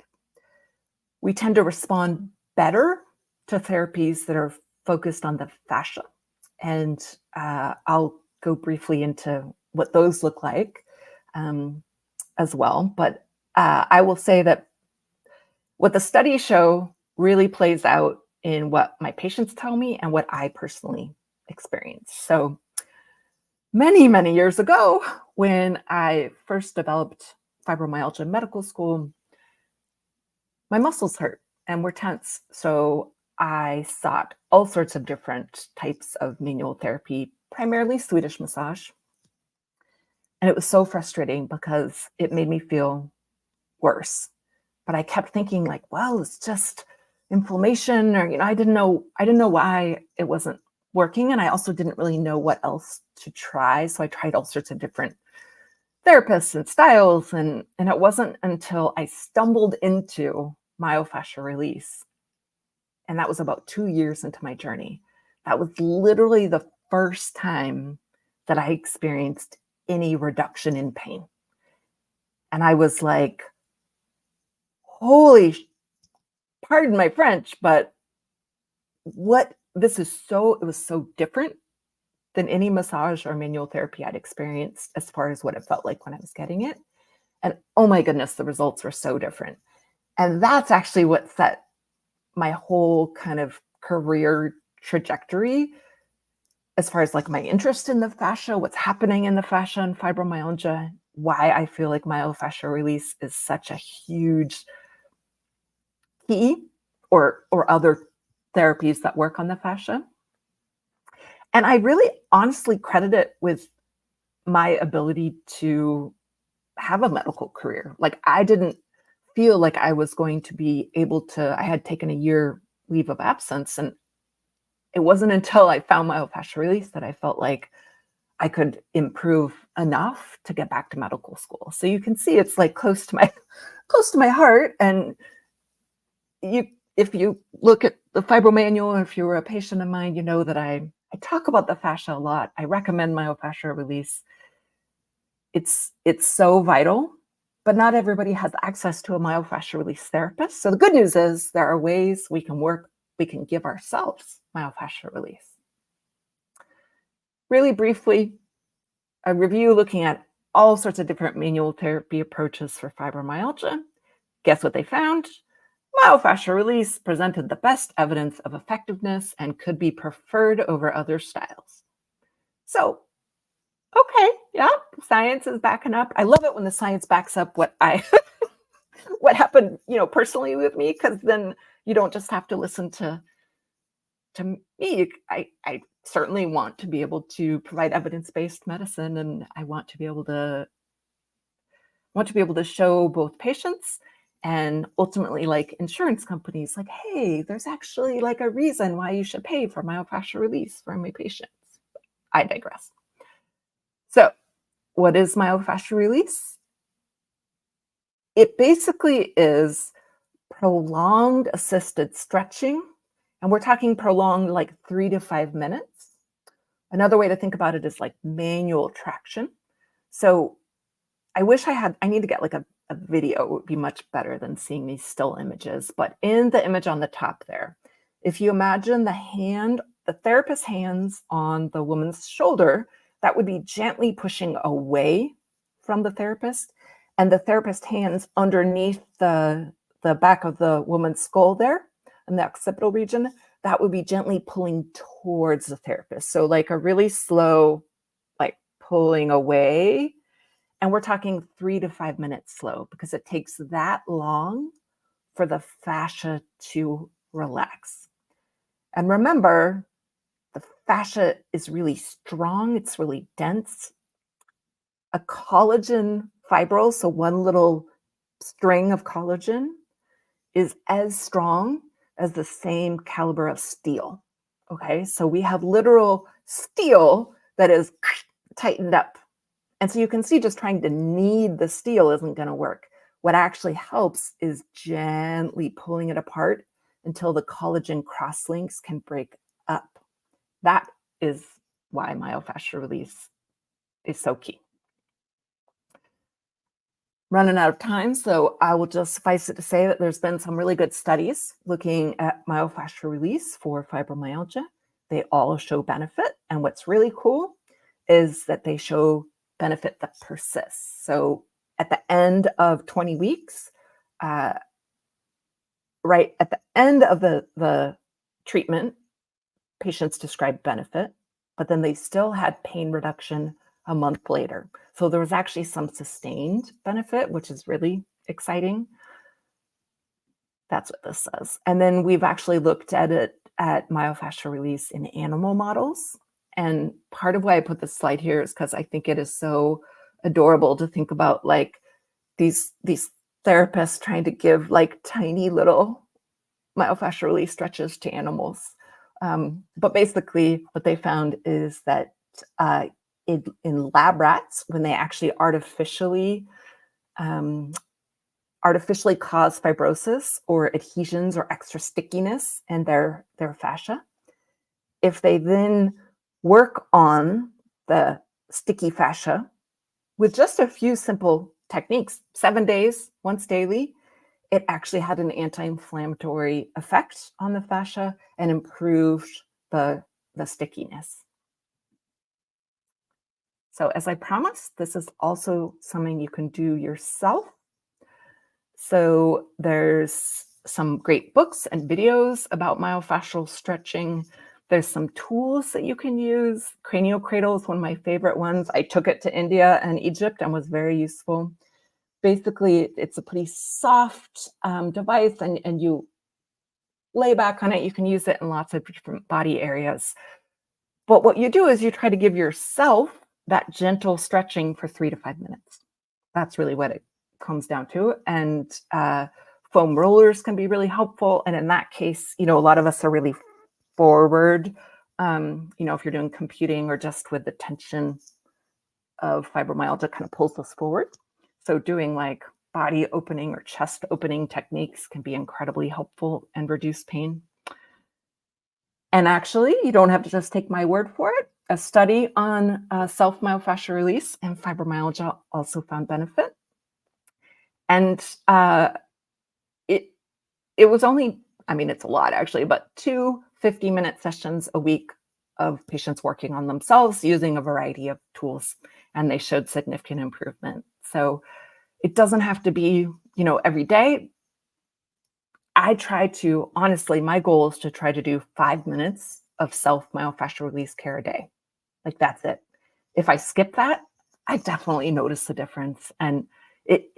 We tend to respond better to therapies that are focused on the fascia. And I'll go briefly into what those look like as well. But I will say that what the studies show really plays out in what my patients tell me and what I personally experience. So many, many years ago, when I first developed fibromyalgia in medical school, my muscles hurt and were tense. So I sought all sorts of different types of manual therapy, primarily Swedish massage. And it was so frustrating because it made me feel worse. But I kept thinking, like, well, it's just inflammation, or, I didn't know why it wasn't working. And I also didn't really know what else to try. So I tried all sorts of different therapists and styles. And it wasn't until I stumbled into myofascial release and that was about 2 years into my journey. That was literally the first time that I experienced any reduction in pain. And I was like, pardon my French, but it was so different than any massage or manual therapy I'd experienced as far as what it felt like when I was getting it. And oh my goodness, the results were so different. And that's actually what set my whole kind of career trajectory as far as like my interest in the fascia, what's happening in the fascia and fibromyalgia, why I feel like myofascial release is such a huge key, or other therapies that work on the fascia. And I really honestly credit it with my ability to have a medical career. Like, I didn't feel like I was going to be able to, I had taken a year leave of absence, and it wasn't until I found myofascial release that I felt like I could improve enough to get back to medical school. So you can see it's like close to my heart. And if you look at the Fibro Manual, or if you were a patient of mine, you know that I talk about the fascia a lot. I recommend myofascial release. It's so vital, but not everybody has access to a myofascial release therapist. So the good news is there are ways we can give ourselves myofascial release. Really briefly, a review looking at all sorts of different manual therapy approaches for fibromyalgia. Guess what they found? Myofascial release presented the best evidence of effectiveness and could be preferred over other styles. So, okay, yeah, science is backing up. I love it when the science backs up what happened, personally with me, because then you don't just have to listen to me. I certainly want to be able to provide evidence-based medicine, and I want to be able to show both patients and ultimately like insurance companies, like, hey, there's actually like a reason why you should pay for myofascial release for my patients. I digress. So what is myofascial release? It basically is prolonged assisted stretching. And we're talking prolonged like 3 to 5 minutes. Another way to think about it is like manual traction. So I need to get like a video. It would be much better than seeing these still images. But in the image on the top there, if you imagine the therapist's hands on the woman's shoulder, that would be gently pushing away from the therapist, and the therapist's hands underneath the back of the woman's skull there in the occipital region, that would be gently pulling towards the therapist. So like a really slow, like pulling away. And we're talking 3 to 5 minutes slow, because it takes that long for the fascia to relax. And remember, the fascia is really strong. It's really dense. A collagen fibril, so one little string of collagen, is as strong as the same caliber of steel. Okay, so we have literal steel that is tightened up. And so you can see just trying to knead the steel isn't going to work. What actually helps is gently pulling it apart until the collagen crosslinks can break up. That is why myofascial release is so key. Running out of time, so I will just suffice it to say that there's been some really good studies looking at myofascial release for fibromyalgia. They all show benefit, and what's really cool is that they show benefit that persists. So at the end of 20 weeks, right at the end of the treatment, patients described benefit, but then they still had pain reduction a month later. So there was actually some sustained benefit, which is really exciting. That's what this says. And then we've actually looked at myofascial release in animal models. And part of why I put this slide here is because I think it is so adorable to think about like these therapists trying to give like tiny little myofascial release stretches to animals. But basically what they found is that in lab rats, when they actually artificially artificially cause fibrosis or adhesions or extra stickiness in their fascia. If they then work on the sticky fascia with just a few simple techniques, 7 days, once daily, it actually had an anti-inflammatory effect on the fascia and improved the stickiness. So as I promised, this is also something you can do yourself. So there's some great books and videos about myofascial stretching. There's some tools that you can use. Cranial cradle is one of my favorite ones. I took it to India and Egypt and was very useful. Basically, it's a pretty soft device, and you lay back on it. You can use it in lots of different body areas. But what you do is you try to give yourself that gentle stretching for 3 to 5 minutes. That's really what it comes down to. And foam rollers can be really helpful. And in that case, a lot of us are really forward, if you're doing computing or just with the tension of fibromyalgia kind of pulls us forward. So doing like body opening or chest opening techniques can be incredibly helpful and reduce pain. And actually, you don't have to just take my word for it. A study on self-myofascial release and fibromyalgia also found benefit. And it was only, it's a lot actually, but 2 50-minute sessions a week of patients working on themselves using a variety of tools, and they showed significant improvement. So it doesn't have to be, every day. I try to, honestly, my goal is to try to do 5 minutes of self-myofascial release care a day. Like that's it. If I skip that, I definitely notice the difference. And it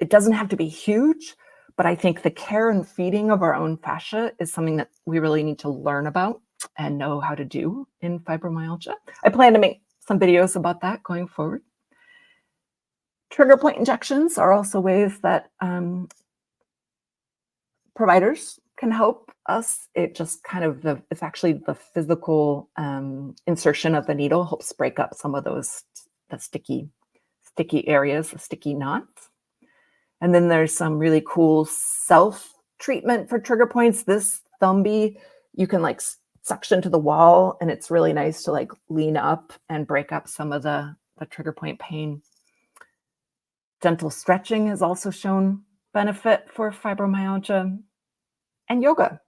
doesn't have to be huge, but I think the care and feeding of our own fascia is something that we really need to learn about and know how to do in fibromyalgia. I plan to make some videos about that going forward. Trigger point injections are also ways that providers can help us. It just kind of it's actually the physical insertion of the needle helps break up some of the sticky areas, the sticky knots. And then there's some really cool self-treatment for trigger points. This Thumby, you can like suction to the wall, and it's really nice to like lean up and break up some of the trigger point pain. Gentle stretching has also shown benefit for fibromyalgia. And yoga.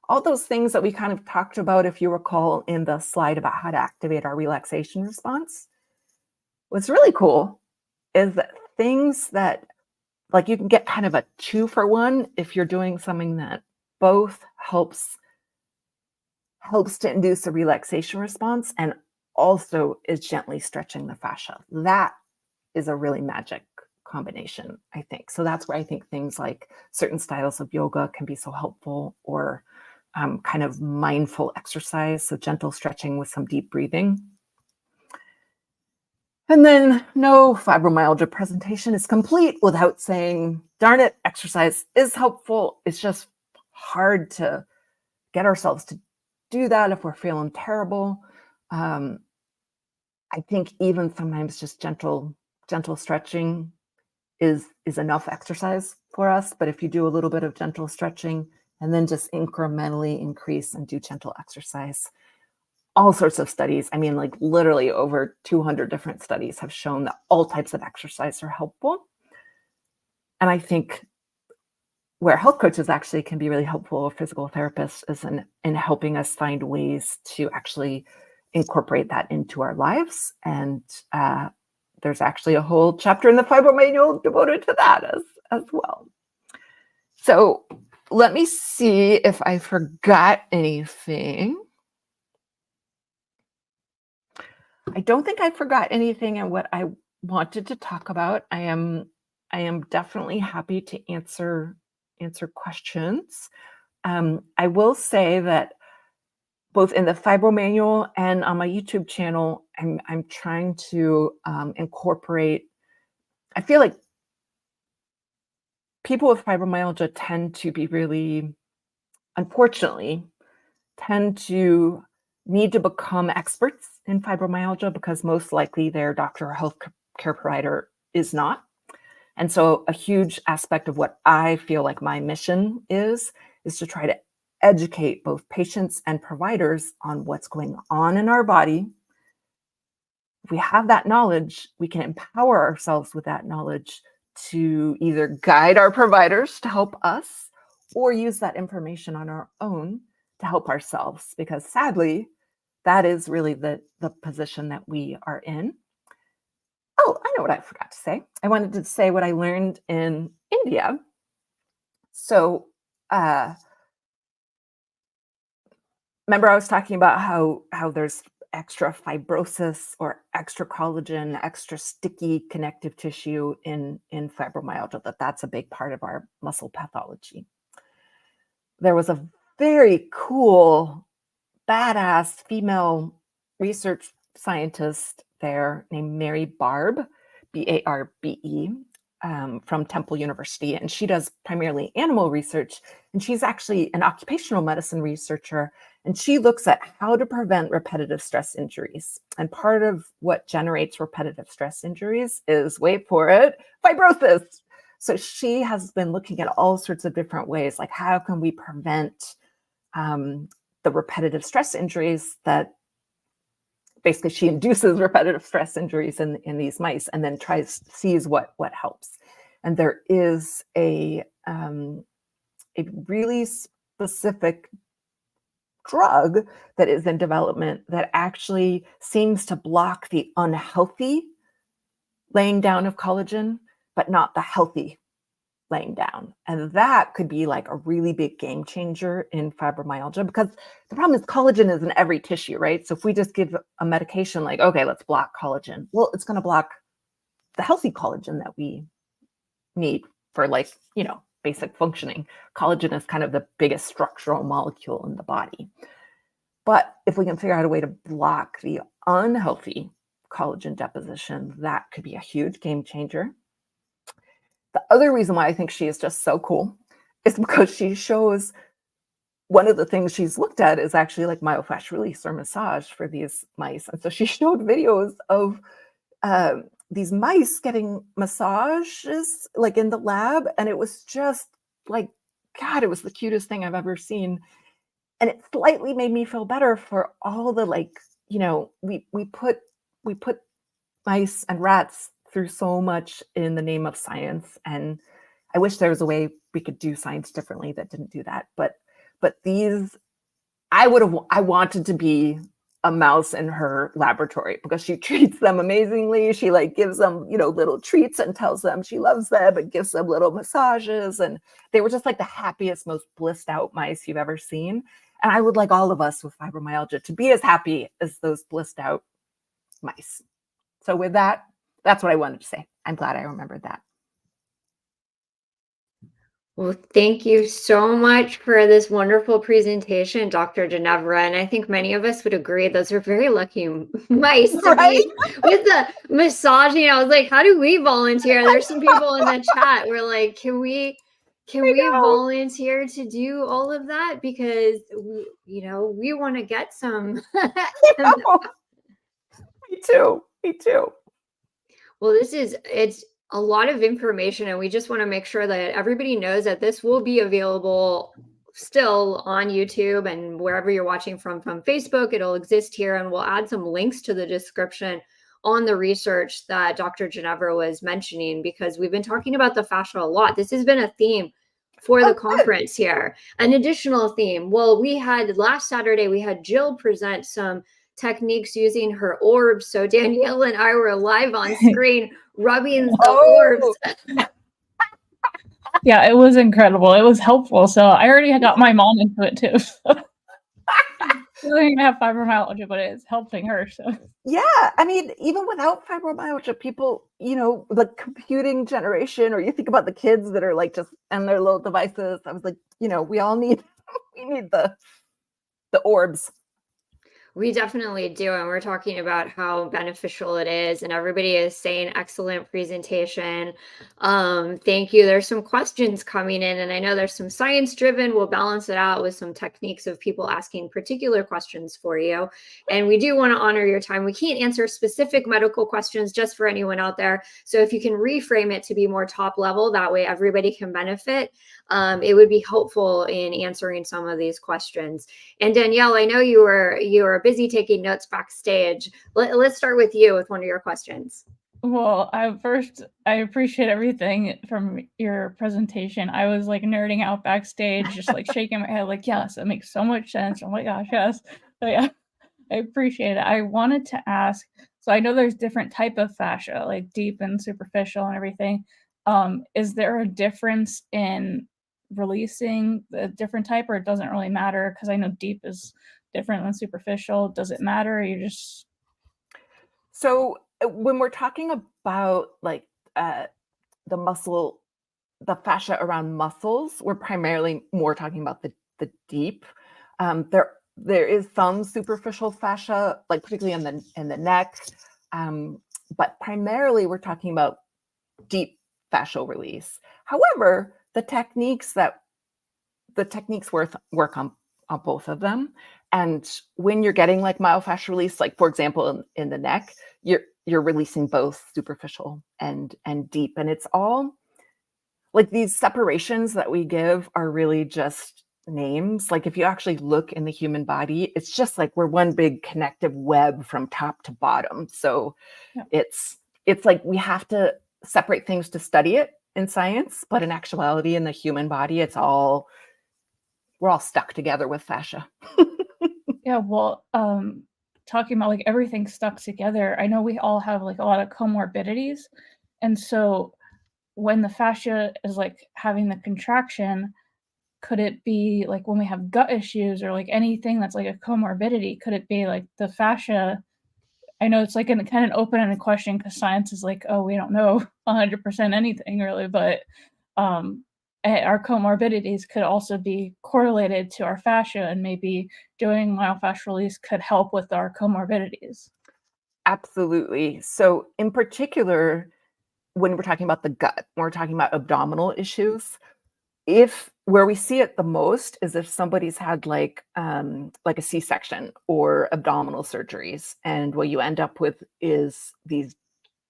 All those things that we kind of talked about, if you recall, in the slide about how to activate our relaxation response. What's really cool is that things that, like, you can get kind of a 2-for-1 if you're doing something that both helps to induce a relaxation response and also is gently stretching the fascia. That is a really magic combination, I think. So that's where I think things like certain styles of yoga can be so helpful, or kind of mindful exercise, so gentle stretching with some deep breathing. And then no fibromyalgia presentation is complete without saying, darn it, exercise is helpful. It's just hard to get ourselves to do that if we're feeling terrible. I think even sometimes just gentle stretching is enough exercise for us. But if you do a little bit of gentle stretching and then just incrementally increase and do gentle exercise, all sorts of studies, like literally over 200 different studies have shown that all types of exercise are helpful. And I think where health coaches actually can be really helpful, or physical therapists, is in helping us find ways to actually incorporate that into our lives. And there's actually a whole chapter in the Fibro Manual devoted to that as well. So let me see if I forgot anything. I don't think I forgot anything and what I wanted to talk about. I am definitely happy to answer questions. I will say that both in the Fibro Manual and on my YouTube channel, I'm trying to incorporate. I feel like people with fibromyalgia tend to be really, unfortunately, tend to need to become experts in fibromyalgia because most likely their doctor or health care provider is not. And so a huge aspect of what I feel like my mission is to try to educate both patients and providers on what's going on in our body. If we have that knowledge, we can empower ourselves with that knowledge to either guide our providers to help us or use that information on our own to help ourselves, because sadly, that is really the position that we are in. Oh, I know what I forgot to say. I wanted to say what I learned in India. So, remember I was talking about how there's extra fibrosis or extra collagen, extra sticky connective tissue in fibromyalgia, that's a big part of our muscle pathology. There was a very cool, badass female research scientist there named Mary Barbe, B-A-R-B-E, from Temple University. And she does primarily animal research. And she's actually an occupational medicine researcher. And she looks at how to prevent repetitive stress injuries. And part of what generates repetitive stress injuries is, wait for it, fibrosis. So she has been looking at all sorts of different ways, like how can we prevent the repetitive stress injuries that basically she induces repetitive stress injuries in these mice, and then sees what helps. And there is a really specific drug that is in development that actually seems to block the unhealthy laying down of collagen, but not the healthy laying down. And that could be like a really big game changer in fibromyalgia, because the problem is collagen is in every tissue, right? So if we just give a medication like, okay, let's block collagen, well, it's going to block the healthy collagen that we need for, like, you know, basic functioning. Collagen is kind of the biggest structural molecule in the body. But if we can figure out a way to block the unhealthy collagen deposition, that could be a huge game changer. The other reason why I think she is just so cool is because she shows, one of the things she's looked at is actually like myofascial release or massage for these mice. And so she showed videos of these mice getting massages like in the lab. And it was just like, God, it was the cutest thing I've ever seen. And it slightly made me feel better for all the, like, you know, we put mice and rats through so much in the name of science. And I wish there was a way we could do science differently that didn't do that. But these, I wanted to be a mouse in her laboratory, because she treats them amazingly. She like gives them, you know, little treats and tells them she loves them and gives them little massages. And they were just like the happiest, most blissed out mice you've ever seen. And I would like all of us with fibromyalgia to be as happy as those blissed out mice. So with that, that's what I wanted to say. I'm glad I remembered that. Well, thank you so much for this wonderful presentation, Dr. Ginevra. And I think many of us would agree those are very lucky mice to Right? be with the massaging. I was like, how do we volunteer? There's some people in the chat. We're like, can we volunteer to do all of that? Because we want to get some. Me too. Well, it's a lot of information, and we just want to make sure that everybody knows that this will be available still on YouTube and wherever you're watching from Facebook. It'll exist here, and we'll add some links to the description on the research that Dr. Ginevra was mentioning, because we've been talking about the fascia a lot. This has been a theme for the conference here. An additional theme. Well, last Saturday, we had Jill present some techniques using her orbs. So Danielle and I were live on screen rubbing the orbs. Yeah, it was incredible. It was helpful. So I already got my mom into it too. She doesn't even have fibromyalgia, but it's helping her. So yeah, I mean, even without fibromyalgia, people, you know, the computing generation, or you think about the kids that are like just on their little devices. I was like, you know, we all need the orbs. We definitely do. And we're talking about how beneficial it is. And everybody is saying excellent presentation. Thank you. There's some questions coming in, and I know there's some science driven. We'll balance it out with some techniques of people asking particular questions for you. And we do want to honor your time. We can't answer specific medical questions just for anyone out there. So if you can reframe it to be more top level, that way everybody can benefit. It would be helpful in answering some of these questions. And Danielle, I know you were busy taking notes backstage. Let's start with you with one of your questions. Well, I appreciate everything from your presentation. I was like nerding out backstage, just like shaking my head, like, yes, that makes so much sense. Oh my gosh, yes. So yeah, I appreciate it. I wanted to ask, so I know there's different type of fascia, like deep and superficial and everything. Is there a difference in releasing the different type, or it doesn't really matter? Because I know deep is different than superficial. Does it matter? Or you just So when we're talking about like the muscle, the fascia around muscles, we're primarily more talking about the deep. There is some superficial fascia, like particularly in the neck, but primarily we're talking about deep fascial release. However, the techniques work on both of them. And when you're getting like myofascial release, like for example in the neck, you're releasing both superficial and deep, and it's all like these separations that we give are really just names. Like if you actually look in the human body, it's just like we're one big connective web from top to bottom. So yeah. It's like we have to separate things to study it in science, but in actuality in the human body, we're all stuck together with fascia. Yeah, well, talking about like everything stuck together, I know we all have like a lot of comorbidities. And so when the fascia is like having the contraction, could it be like when we have gut issues or like anything that's like a comorbidity, could it be like the fascia? I know it's like kind of an open-ended question because science is like, oh, we don't know 100% anything really, but our comorbidities could also be correlated to our fascia, and maybe doing myofascial release could help with our comorbidities. Absolutely. So in particular, when we're talking about the gut, when we're talking about abdominal issues, if where we see it the most is if somebody's had like a C-section or abdominal surgeries, and what you end up with is these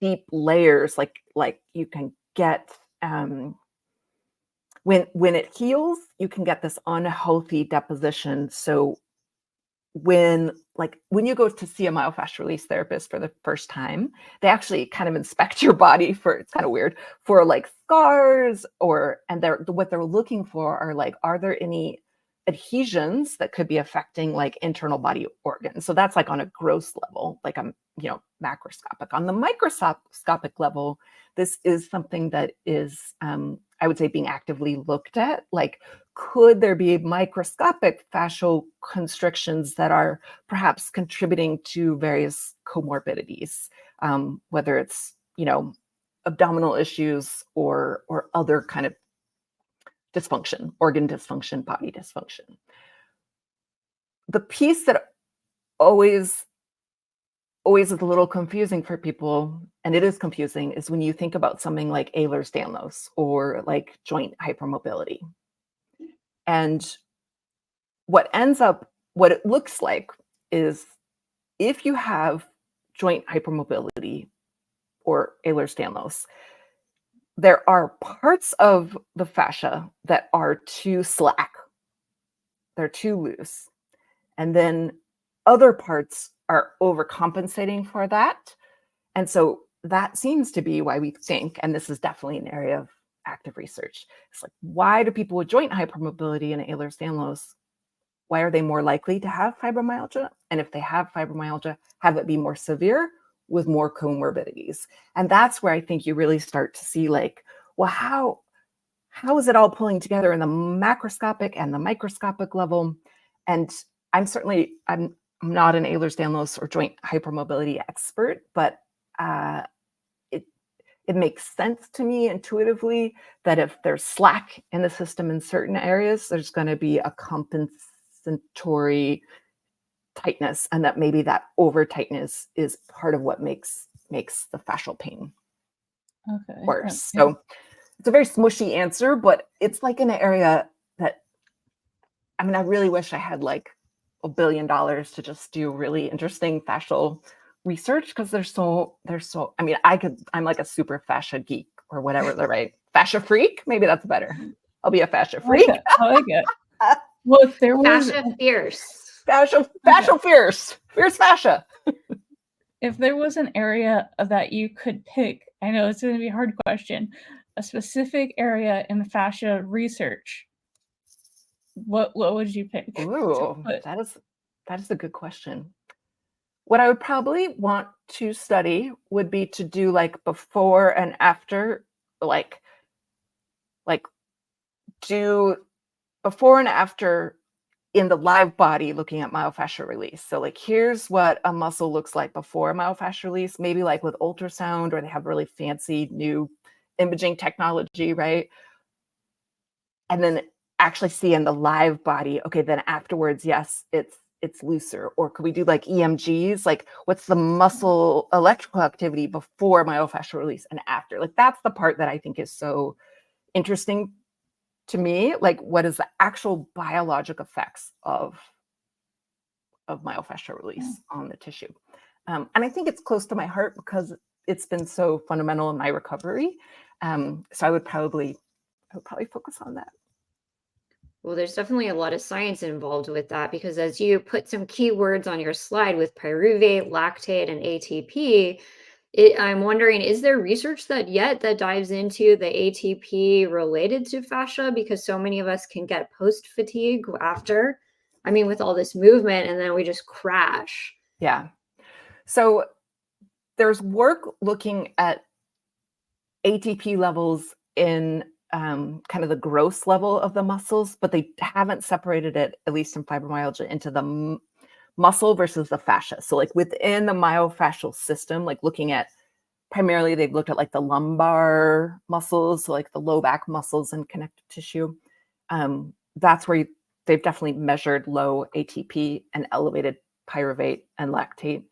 deep layers, like you can get when it heals, you can get this unhealthy deposition. So when you go to see a myofascial release therapist for the first time, they actually kind of inspect your body it's kind of weird, for like scars, and what they're looking for are like, are there any adhesions that could be affecting like internal body organs? So that's like on a gross level, like macroscopic. On the microscopic level, this is something that is I would say being actively looked at. Like, could there be microscopic fascial constrictions that are perhaps contributing to various comorbidities, whether it's abdominal issues or other kind of dysfunction, organ dysfunction, body dysfunction. The piece that always is a little confusing for people, and it is confusing, is when you think about something like Ehlers-Danlos or like joint hypermobility. And what it looks like is, if you have joint hypermobility or Ehlers-Danlos, there are parts of the fascia that are too slack. They're too loose. And then other parts are overcompensating for that. And so that seems to be why we think, and this is definitely an area of active research, it's like, why do people with joint hypermobility and Ehlers-Danlos, why are they more likely to have fibromyalgia? And if they have fibromyalgia, have it be more severe with more comorbidities? And that's where I think you really start to see like, well, how is it all pulling together in the macroscopic and the microscopic level? And I'm not an Ehlers-Danlos or joint hypermobility expert, but it makes sense to me intuitively that if there's slack in the system in certain areas, there's going to be a compensatory tightness, and that maybe that over tightness is part of what makes the fascial pain worse. So it's a very smushy answer, but it's like in an area that, I mean, I really wish I had like $1 billion to just do really interesting fascial research, because there's so, I mean, I'm like a super fascia geek or whatever the right fascia freak. Maybe that's better. I'll be a fascia freak. I like it. Well, if there was Fascia fierce. Fascial fierce fascia. If there was an area that you could pick, I know it's going to be a hard question, a specific area in fascia research, what would you pick? Ooh, that is a good question. What I would probably want to study would be to do like before and after, like do before and after in the live body, looking at myofascial release. So like, here's what a muscle looks like before myofascial release, maybe like with ultrasound, or they have really fancy new imaging technology, right? And then actually see in the live body, okay, then afterwards, yes, it's looser. Or could we do like EMGs? Like, what's the muscle electrical activity before myofascial release and after? Like, that's the part that I think is so interesting to me. Like, what is the actual biologic effects of myofascial release on the tissue? And I think it's close to my heart because it's been so fundamental in my recovery. So I would probably focus on that. Well, there's definitely a lot of science involved with that, because as you put some keywords on your slide with pyruvate, lactate, and ATP, I'm wondering, is there research that dives into the ATP related to fascia? Because so many of us can get post-fatigue after, I mean, with all this movement, and then we just crash. Yeah. So there's work looking at ATP levels in kind of the gross level of the muscles, but they haven't separated it, at least in fibromyalgia, into the muscle versus the fascia. So like within the myofascial system, like looking at primarily, they've looked at like the lumbar muscles, so like the low back muscles and connective tissue. That's where they've definitely measured low ATP and elevated pyruvate and lactate.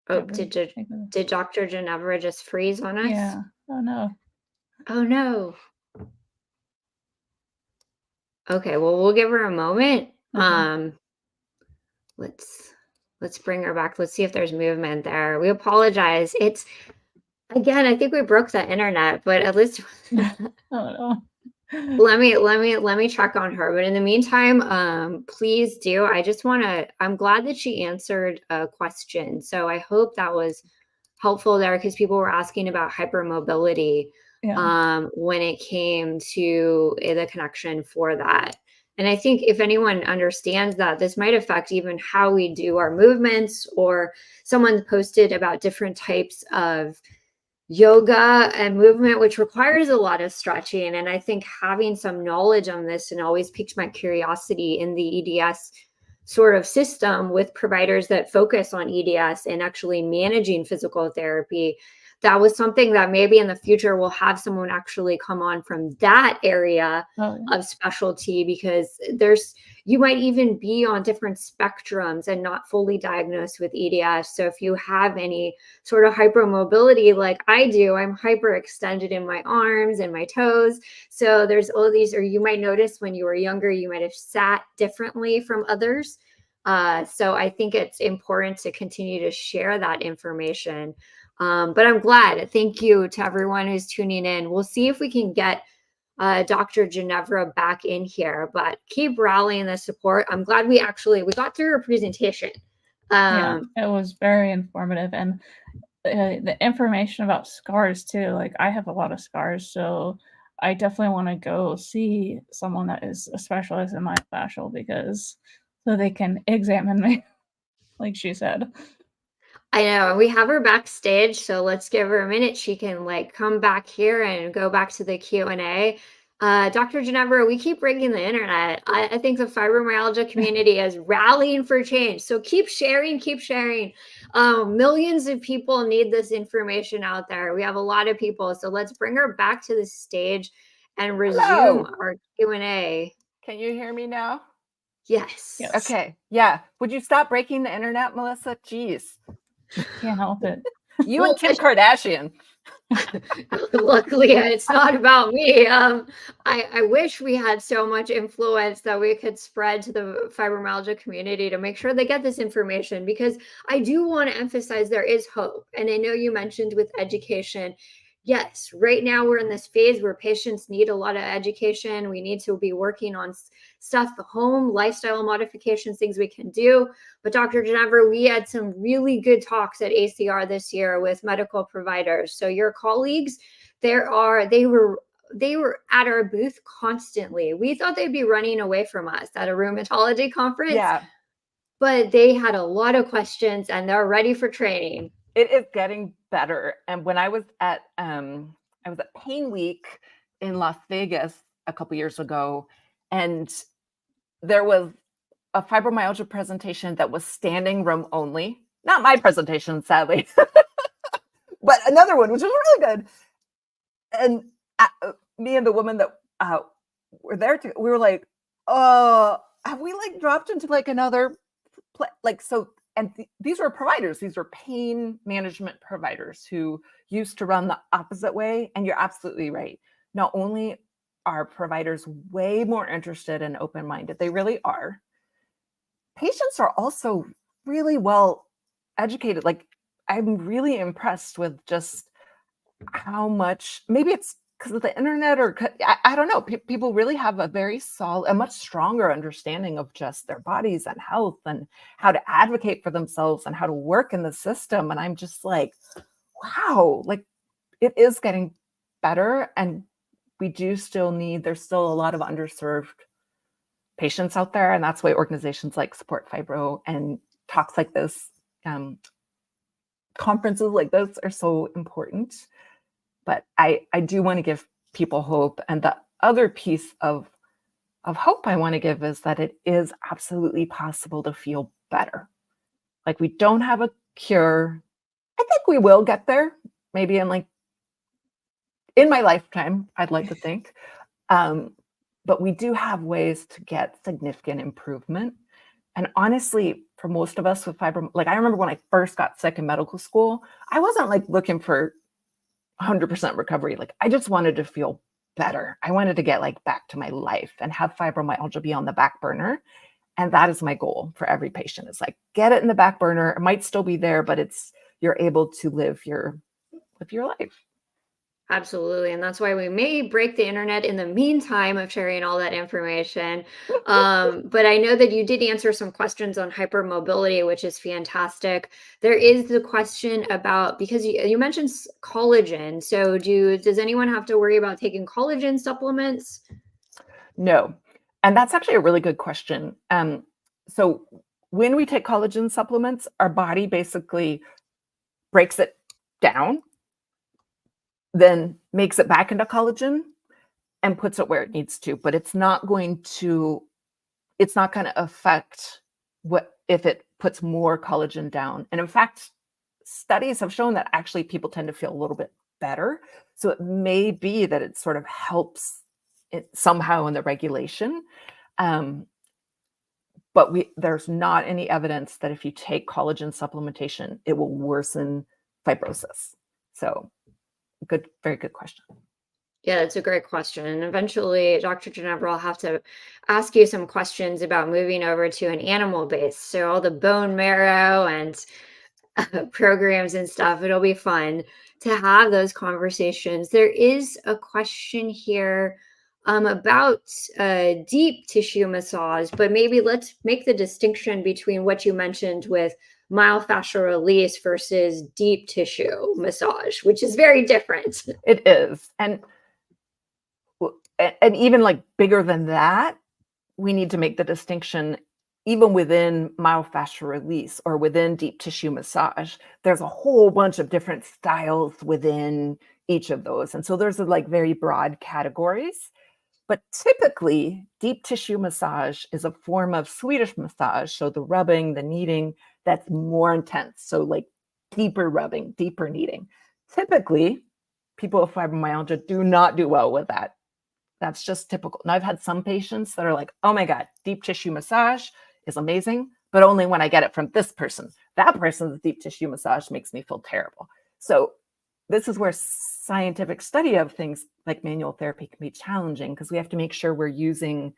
Oh, did Dr. Ginevra just freeze on us? Yeah. Oh no. Oh no. Okay, well, we'll give her a moment. Okay. Let's bring her back. Let's see if there's movement there. We apologize. It's, again, I think we broke the internet, but at least Oh no. let me check on her. But in the meantime, please do. I'm glad that she answered a question. So I hope that was helpful there, because people were asking about hypermobility when it came to the connection for that. And I think if anyone understands that, this might affect even how we do our movements. Or someone posted about different types of yoga and movement, which requires a lot of stretching. And I think having some knowledge on this, and always piqued my curiosity in the EDS sort of system with providers that focus on EDS and actually managing physical therapy. That was something that maybe in the future we'll have someone actually come on from that area of specialty, because you might even be on different spectrums and not fully diagnosed with EDS. So if you have any sort of hypermobility like I do, I'm hyperextended in my arms and my toes. So there's all these, or you might notice when you were younger, you might have sat differently from others. So I think it's important to continue to share that information. But I'm glad. Thank you to everyone who's tuning in. We'll see if we can get Dr. Ginevra back in here, but keep rallying the support. I'm glad we got through her presentation. Yeah, it was very informative, and the information about scars too. Like, I have a lot of scars, so I definitely want to go see someone that is a specialist in myofascial, because so they can examine me, like she said. I know, we have her backstage, so let's give her a minute. She can come back here and go back to the Q&A. Dr. Ginevra, we keep breaking the internet. I think the fibromyalgia community is rallying for change. So keep sharing. Millions of people need this information out there. We have a lot of people. So let's bring her back to the stage and resume our Q&A. Can you hear me now? Yes. Yes. Okay. Yeah. Would you stop breaking the internet, Melissa? Jeez. Can't help it. You and Kim Kardashian. Luckily, it's not about me. I wish we had so much influence that we could spread to the fibromyalgia community to make sure they get this information, because I do want to emphasize there is hope. And I know you mentioned with education, yes, right now we're in this phase where patients need a lot of education. We need to be working on stuff, the home, lifestyle modifications, things we can do. But Dr. Ginevra, we had some really good talks at ACR this year with medical providers. So your colleagues, they were at our booth constantly. We thought they'd be running away from us at a rheumatology conference. Yeah. But they had a lot of questions and they're ready for training. It is getting better. And when I was at Pain Week in Las Vegas a couple years ago, and there was a fibromyalgia presentation that was standing room only. Not my presentation, sadly, but another one, which was really good. And me and the woman that were there, we were like, have we like dropped into like another so, and these were providers. These were pain management providers who used to run the opposite way. And you're absolutely right. Not only are providers way more interested and open-minded, they really are. Patients are also really well educated. Like, I'm really impressed with just how much, maybe it's because of the internet, or I don't know, people really have a much stronger understanding of just their bodies and health and how to advocate for themselves and how to work in the system. And I'm just like, wow, like it is getting better. And there's still a lot of underserved patients out there. And that's why organizations like Support Fibro and talks like this, conferences like this are so important. But I do want to give people hope. And the other piece of hope I want to give is that it is absolutely possible to feel better. Like, we don't have a cure. I think we will get there, maybe in my lifetime, I'd like to think. But we do have ways to get significant improvement. And honestly, for most of us with fibromyalgia, I remember when I first got sick in medical school, I wasn't looking for 100% recovery. I just wanted to feel better. I wanted to get back to my life and have fibromyalgia be on the back burner. And that is my goal for every patient. It's get it in the back burner. It might still be there, but you're able to live your life. Absolutely. And that's why we may break the internet in the meantime of sharing all that information. But I know that you did answer some questions on hypermobility, which is fantastic. There is the question about, because you mentioned collagen. So does anyone have to worry about taking collagen supplements? No. And that's actually a really good question. So when we take collagen supplements, our body basically breaks it down, then makes it back into collagen and puts it where it needs to. But it's not going to affect if it puts more collagen down. And in fact, studies have shown that actually people tend to feel a little bit better. So it may be that it sort of helps it somehow in the regulation. But there's not any evidence that if you take collagen supplementation, it will worsen fibrosis. So very good question. Yeah, that's a great question. And eventually, Dr. Ginevra, will have to ask you some questions about moving over to an animal base. So all the bone marrow and programs and stuff, it'll be fun to have those conversations. There is a question here about deep tissue massage, but maybe let's make the distinction between what you mentioned with myofascial release versus deep tissue massage, which is very different. It is. And even bigger than that, we need to make the distinction even within myofascial release or within deep tissue massage. There's a whole bunch of different styles within each of those. And so there's very broad categories. But typically, deep tissue massage is a form of Swedish massage. So the rubbing, the kneading, that's more intense. So like deeper rubbing, deeper kneading. Typically, people with fibromyalgia do not do well with that. That's just typical. And I've had some patients that are like, oh my God, deep tissue massage is amazing, but only when I get it from this person. That person's deep tissue massage makes me feel terrible. So this is where scientific study of things like manual therapy can be challenging, because we have to make sure we're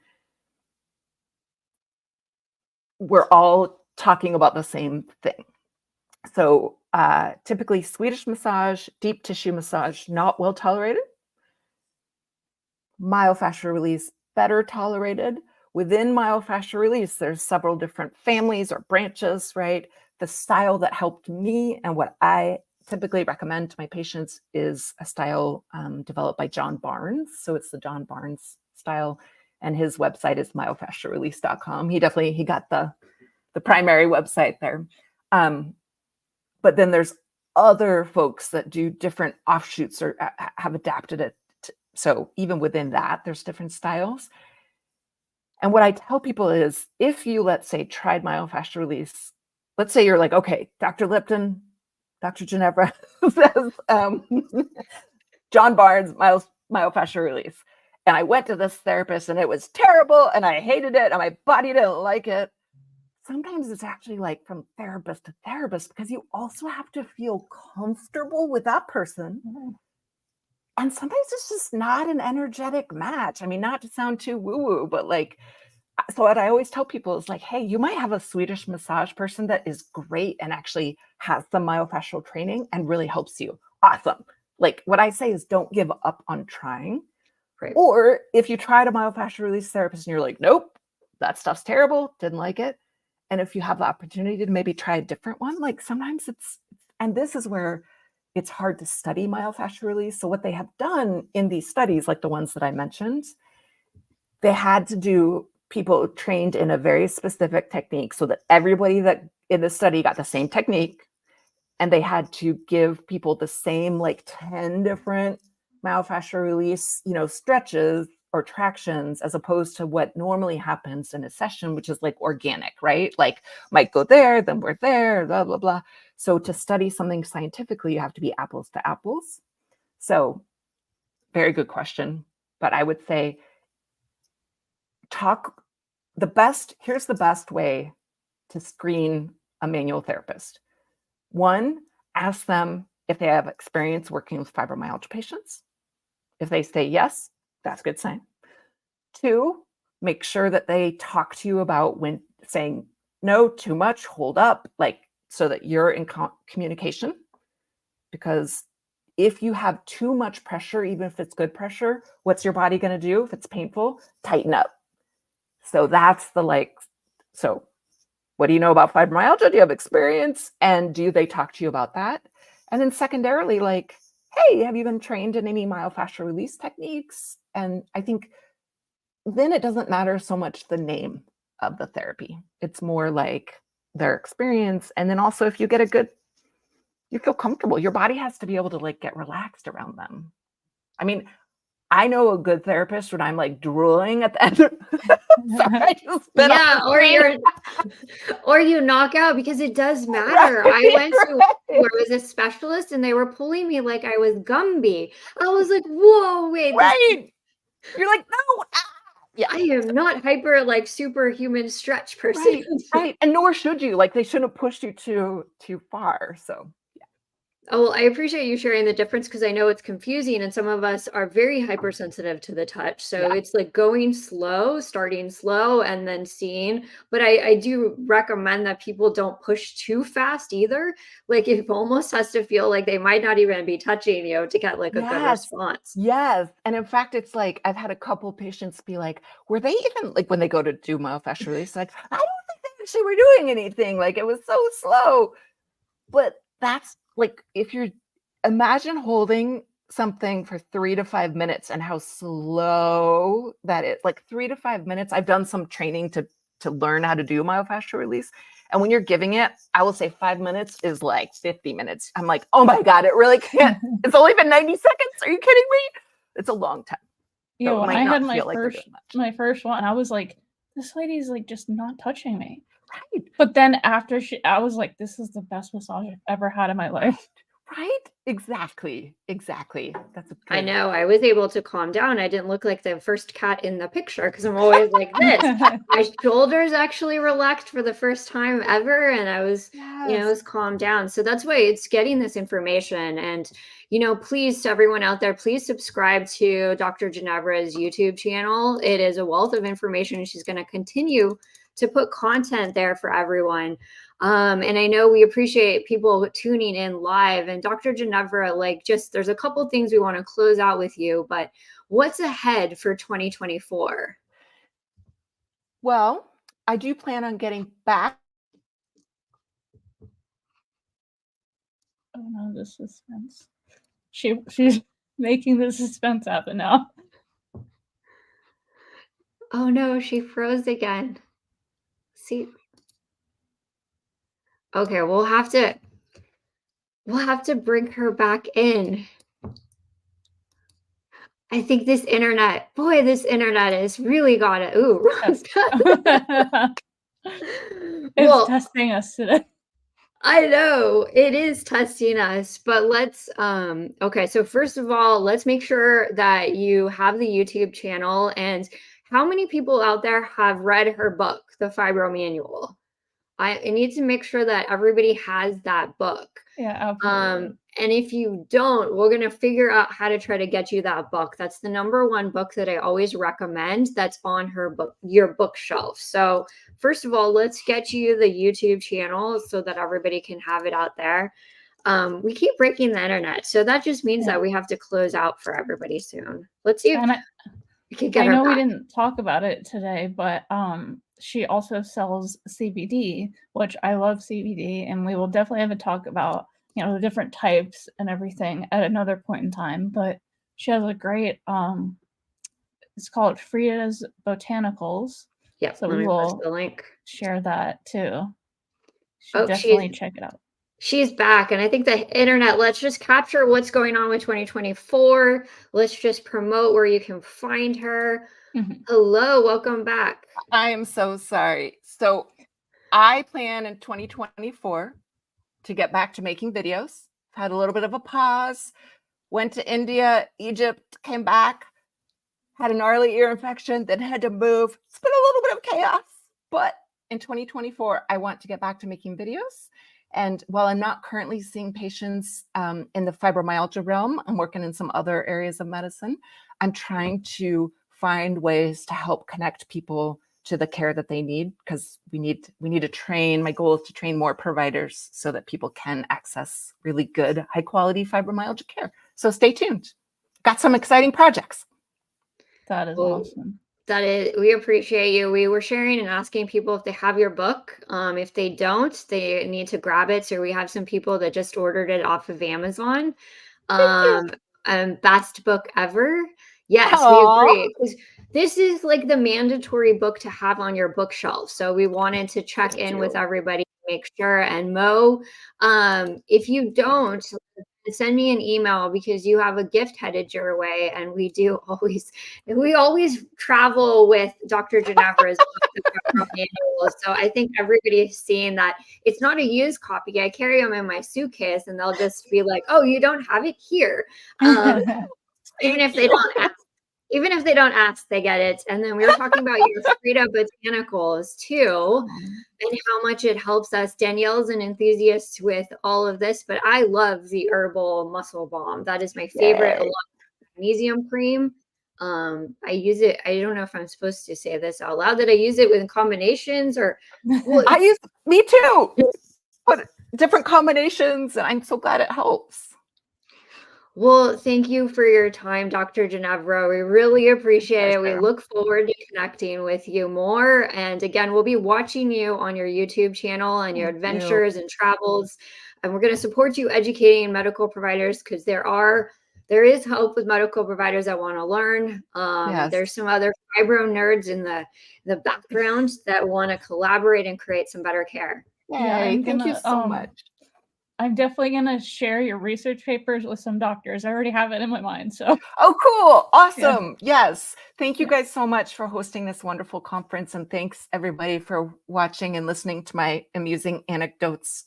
all talking about the same thing. So typically Swedish massage, deep tissue massage, not well tolerated. Myofascial release, better tolerated. Within myofascial release, there's several different families or branches, right? The style that helped me and what I typically recommend to my patients is a style developed by John Barnes. So it's the John Barnes style, and his website is myofascialrelease.com. He got the primary website there. But then there's other folks that do different offshoots or have adapted it. So even within that, there's different styles. And what I tell people is, if you, let's say, tried myofascial release, let's say you're like, okay, Dr. Lipton, Dr. Ginevra says, John Barnes, myofascial release. And I went to this therapist and it was terrible and I hated it and my body didn't like it. Sometimes it's actually like from therapist to therapist, because you also have to feel comfortable with that person. Mm-hmm. And sometimes it's just not an energetic match. I mean, not to sound too woo-woo, but like, so what I always tell people is like, hey, you might have a Swedish massage person that is great and actually has some myofascial training and really helps you. Awesome. Like what I say is don't give up on trying. Right. Or if you tried a myofascial release therapist and you're like, nope, that stuff's terrible, didn't like it. And if you have the opportunity to maybe try a different one, like sometimes and this is where it's hard to study myofascial release. So what they have done in these studies, like the ones that I mentioned, they had to do people trained in a very specific technique so that everybody that in the study got the same technique. And they had to give people the same like 10 different myofascial release, stretches or tractions, as opposed to what normally happens in a session, which is like organic, right? Like might go there, then we're there, blah, blah, blah. So to study something scientifically, you have to be apples to apples. So very good question. But I would say here's the best way to screen a manual therapist. One, ask them if they have experience working with fibromyalgia patients. If they say yes, that's a good sign. Two, make sure that they talk to you about when saying no, too much, hold up, like so that you're in communication. Because if you have too much pressure, even if it's good pressure, what's your body going to do if it's painful? Tighten up. So that's so what do you know about fibromyalgia? Do you have experience? And do they talk to you about that? And then secondarily, like, hey, have you been trained in any myofascial release techniques? And I think then it doesn't matter so much the name of the therapy. It's more like their experience. And then also if you feel comfortable, your body has to be able to like get relaxed around them. I mean, I know a good therapist when I'm like drooling at the end. Sorry, I just or you knock out, because it does matter. Right, I went to where I was a specialist and they were pulling me like I was Gumby. I was like, whoa, wait. Right. You're like, no. Yeah, I am not hyper like superhuman stretch person. Right. And nor should you. Like they shouldn't have pushed you too far. So oh, well, I appreciate you sharing the difference, because I know it's confusing and some of us are very hypersensitive to the touch. So it's like going slow, starting slow and then seeing. But I do recommend that people don't push too fast either. Like it almost has to feel like they might not even be touching you to get like a good response. Yes. And in fact, it's like I've had a couple patients be like, were they even like when they go to do myofascial release, like, I don't think they actually were doing anything. Like it was so slow. But that's like, if you're imagine holding something for 3 to 5 minutes and how slow that is. Like 3 to 5 minutes. I've done some training to learn how to do myofascial release. And when you're giving it, I will say 5 minutes is like 50 minutes. I'm like, oh my God, it really can't. It's only been 90 seconds. Are you kidding me? It's a long time. Yeah, so when I had my first one, I was like, this lady's like just not touching me. Right. But then after I was like, this is the best massage I've ever had in my life. Right? Exactly. Exactly. That's a I good. know, I was able to calm down. I didn't look like the first cat in the picture because I'm always like this. My shoulders actually relaxed for the first time ever, and I was, Yes. was calmed down. So that's why it's getting this information. And, please, to everyone out there, please subscribe to Dr. Ginevra's YouTube channel. It is a wealth of information. She's going to continue to put content there for everyone. And I know we appreciate people tuning in live. And Dr. Ginevra, there's a couple things we want to close out with you, but what's ahead for 2024? Well, I do plan on getting back. Oh no, the suspense. She's making the suspense happen now. Oh no, she froze again. See? Okay, we'll have to bring her back in. I think this internet has really got it. Ooh. Yes. It's Well, testing us today. I know it is testing us, but let's okay, so first of all, let's make sure that you have the YouTube channel. And how many people out there have read her book, The Fibromyalgia? I need to make sure that everybody has that book. Yeah, absolutely. And if you don't, we're going to figure out how to try to get you that book. That's the number one book that I always recommend that's on your bookshelf. So first of all, let's get you the YouTube channel so that everybody can have it out there. We keep breaking the internet. So that just means that we have to close out for everybody soon. Let's see if we can get I her know back. we didn't talk about it today, but she also sells CBD, which I love CBD, and we will definitely have a talk about the different types and everything at another point in time. But she has a great it's called Frida's Botanicals. Yep, So let we me post will the link. share that too. You should Oh, definitely check it out. She's back. And I think the internet, let's just capture what's going on with 2024. Let's just promote where you can find her. Hello, welcome back. I am so sorry. So I plan in 2024 to get back to making videos. Had a little bit of a pause, went to India, Egypt, came back, had a gnarly ear infection, then had to move. It's been a little bit of chaos, but in 2024, I want to get back to making videos. And while I'm not currently seeing patients in the fibromyalgia realm, I'm working in some other areas of medicine. I'm trying to find ways to help connect people to the care that they need, because we need to train. My goal is to train more providers so that people can access really good, high quality fibromyalgia care. So stay tuned. Got some exciting projects. That is awesome. We appreciate you. We were sharing and asking people if they have your book. If they don't, they need to grab it. So we have some people that just ordered it off of Amazon. Best book ever. Yes, we agree. Because this is like the mandatory book to have on your bookshelf. So we wanted to check in with everybody to make sure. And Mo, if you don't, send me an email, because you have a gift headed your way, and we always travel with Dr. Ginevra's manual. So I think everybody's seeing that it's not a used copy. I carry them in my suitcase, and they'll just be like, "Oh, you don't have it here." Even if they don't ask, they get it. And then we were talking about your Frida Botanicals too, and how much it helps us. Danielle's an enthusiast with all of this, but I love the herbal muscle balm. That is my favorite, along with magnesium cream. I use it. I don't know if I'm supposed to say this out loud, that I use it with combinations or. Well, me too. But different combinations, and I'm so glad it helps. Well, thank you for your time, Dr. Ginevra. We really appreciate it. We look forward to connecting with you more. And again, we'll be watching you on your YouTube channel and your adventures and travels. And we're going to support you educating medical providers, because there is help with medical providers that want to learn. There's some other fibro nerds in the background that want to collaborate and create some better care. Yay, thank you so much. I'm definitely going to share your research papers with some doctors. I already have it in my mind. So, Oh, cool. yeah. Awesome. Yes. Thank you guys so much for hosting this wonderful conference. And thanks everybody for watching and listening to my amusing anecdotes.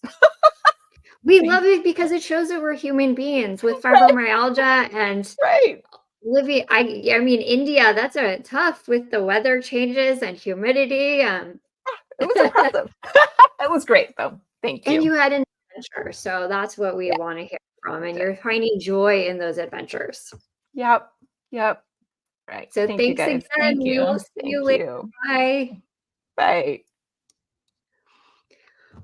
We love it because it shows that we're human beings with fibromyalgia and Right. Livy. I mean, India, that's a tough with the weather changes and humidity. It was impressive. It was great though. Thank And you. you had an adventure. So that's what we want to hear from. And you're finding joy in those adventures. Yep. Yep. Right. So Thank you thanks guys. again. Thank We you. will see you Thank later. you. Bye. Bye.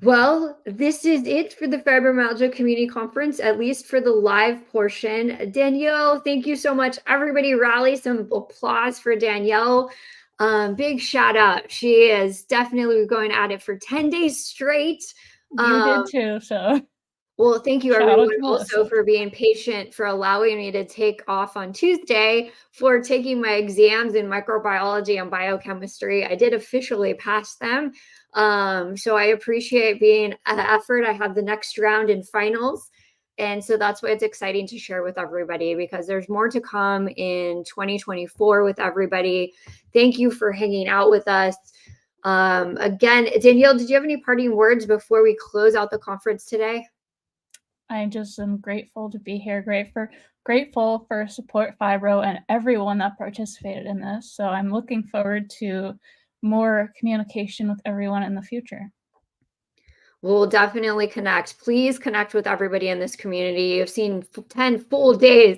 Well, this is it for the Fibromyalgia Community Conference, at least for the live portion. Danielle, thank you so much. Everybody rally some applause for Danielle. Big shout out. She is definitely going at it for 10 days straight. You did too. So, Well, thank you shout out everyone to also Melissa. for being patient, for allowing me to take off on Tuesday for taking my exams in microbiology and biochemistry. I did officially pass them. So I appreciate being an effort. I have the next round in finals. And so that's why it's exciting to share with everybody, because there's more to come in 2024 with everybody. Thank you for hanging out with us. Again, Danielle, did you have any parting words before we close out the conference today? I just am grateful to be here, grateful for Support Fibro and everyone that participated in this. So I'm looking forward to more communication with everyone in the future. We'll definitely connect. Please connect with everybody in this community. You've seen 10 full days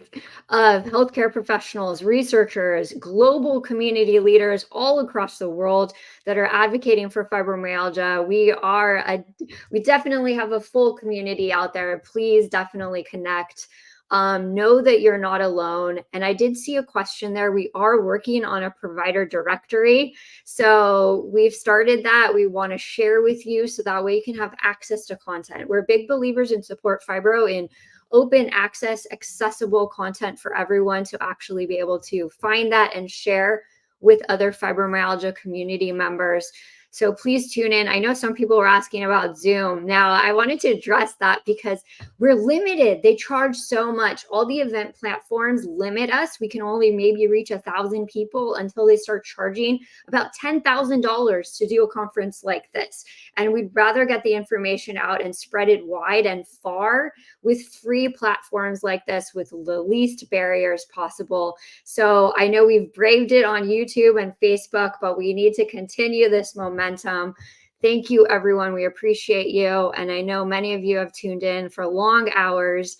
of healthcare professionals, researchers, global community leaders all across the world that are advocating for fibromyalgia. We definitely have a full community out there. Please definitely connect. Know that you're not alone. And I did see a question there. We are working on a provider directory. So we've started that. We want to share with you so that way you can have access to content. We're big believers in Support Fibro, in open access, accessible content for everyone to actually be able to find that and share with other fibromyalgia community members. So please tune in. I know some people were asking about Zoom. Now, I wanted to address that because we're limited. They charge so much. All the event platforms limit us. We can only maybe reach 1,000 people until they start charging about $10,000 to do a conference like this. And we'd rather get the information out and spread it wide and far with free platforms like this with the least barriers possible. So I know we've braved it on YouTube and Facebook, but we need to continue this momentum. Thank you, everyone. We appreciate you. And I know many of you have tuned in for long hours.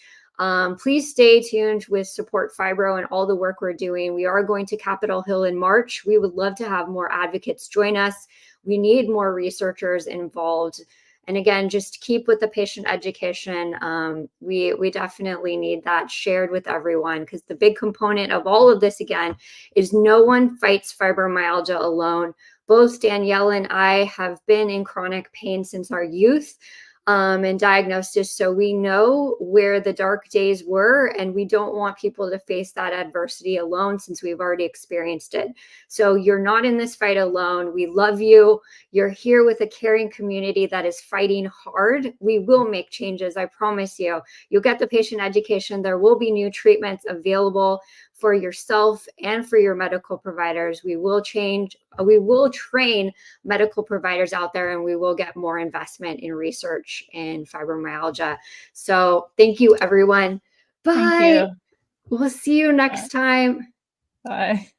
Please stay tuned with Support Fibro and all the work we're doing. We are going to Capitol Hill in March. We would love to have more advocates join us. We need more researchers involved. And again, just keep with the patient education. We definitely need that shared with everyone, because the big component of all of this, again, is no one fights fibromyalgia alone. Both Danielle and I have been in chronic pain since our youth and diagnosis. So we know where the dark days were, and we don't want people to face that adversity alone, since we've already experienced it. So you're not in this fight alone. We love you. You're here with a caring community that is fighting hard. We will make changes. I promise you. You'll get the patient education. There will be new treatments available for yourself and for your medical providers. We will train medical providers out there, and we will get more investment in research in fibromyalgia. So thank you, everyone. Bye. Thank you. We'll see you next time. Bye.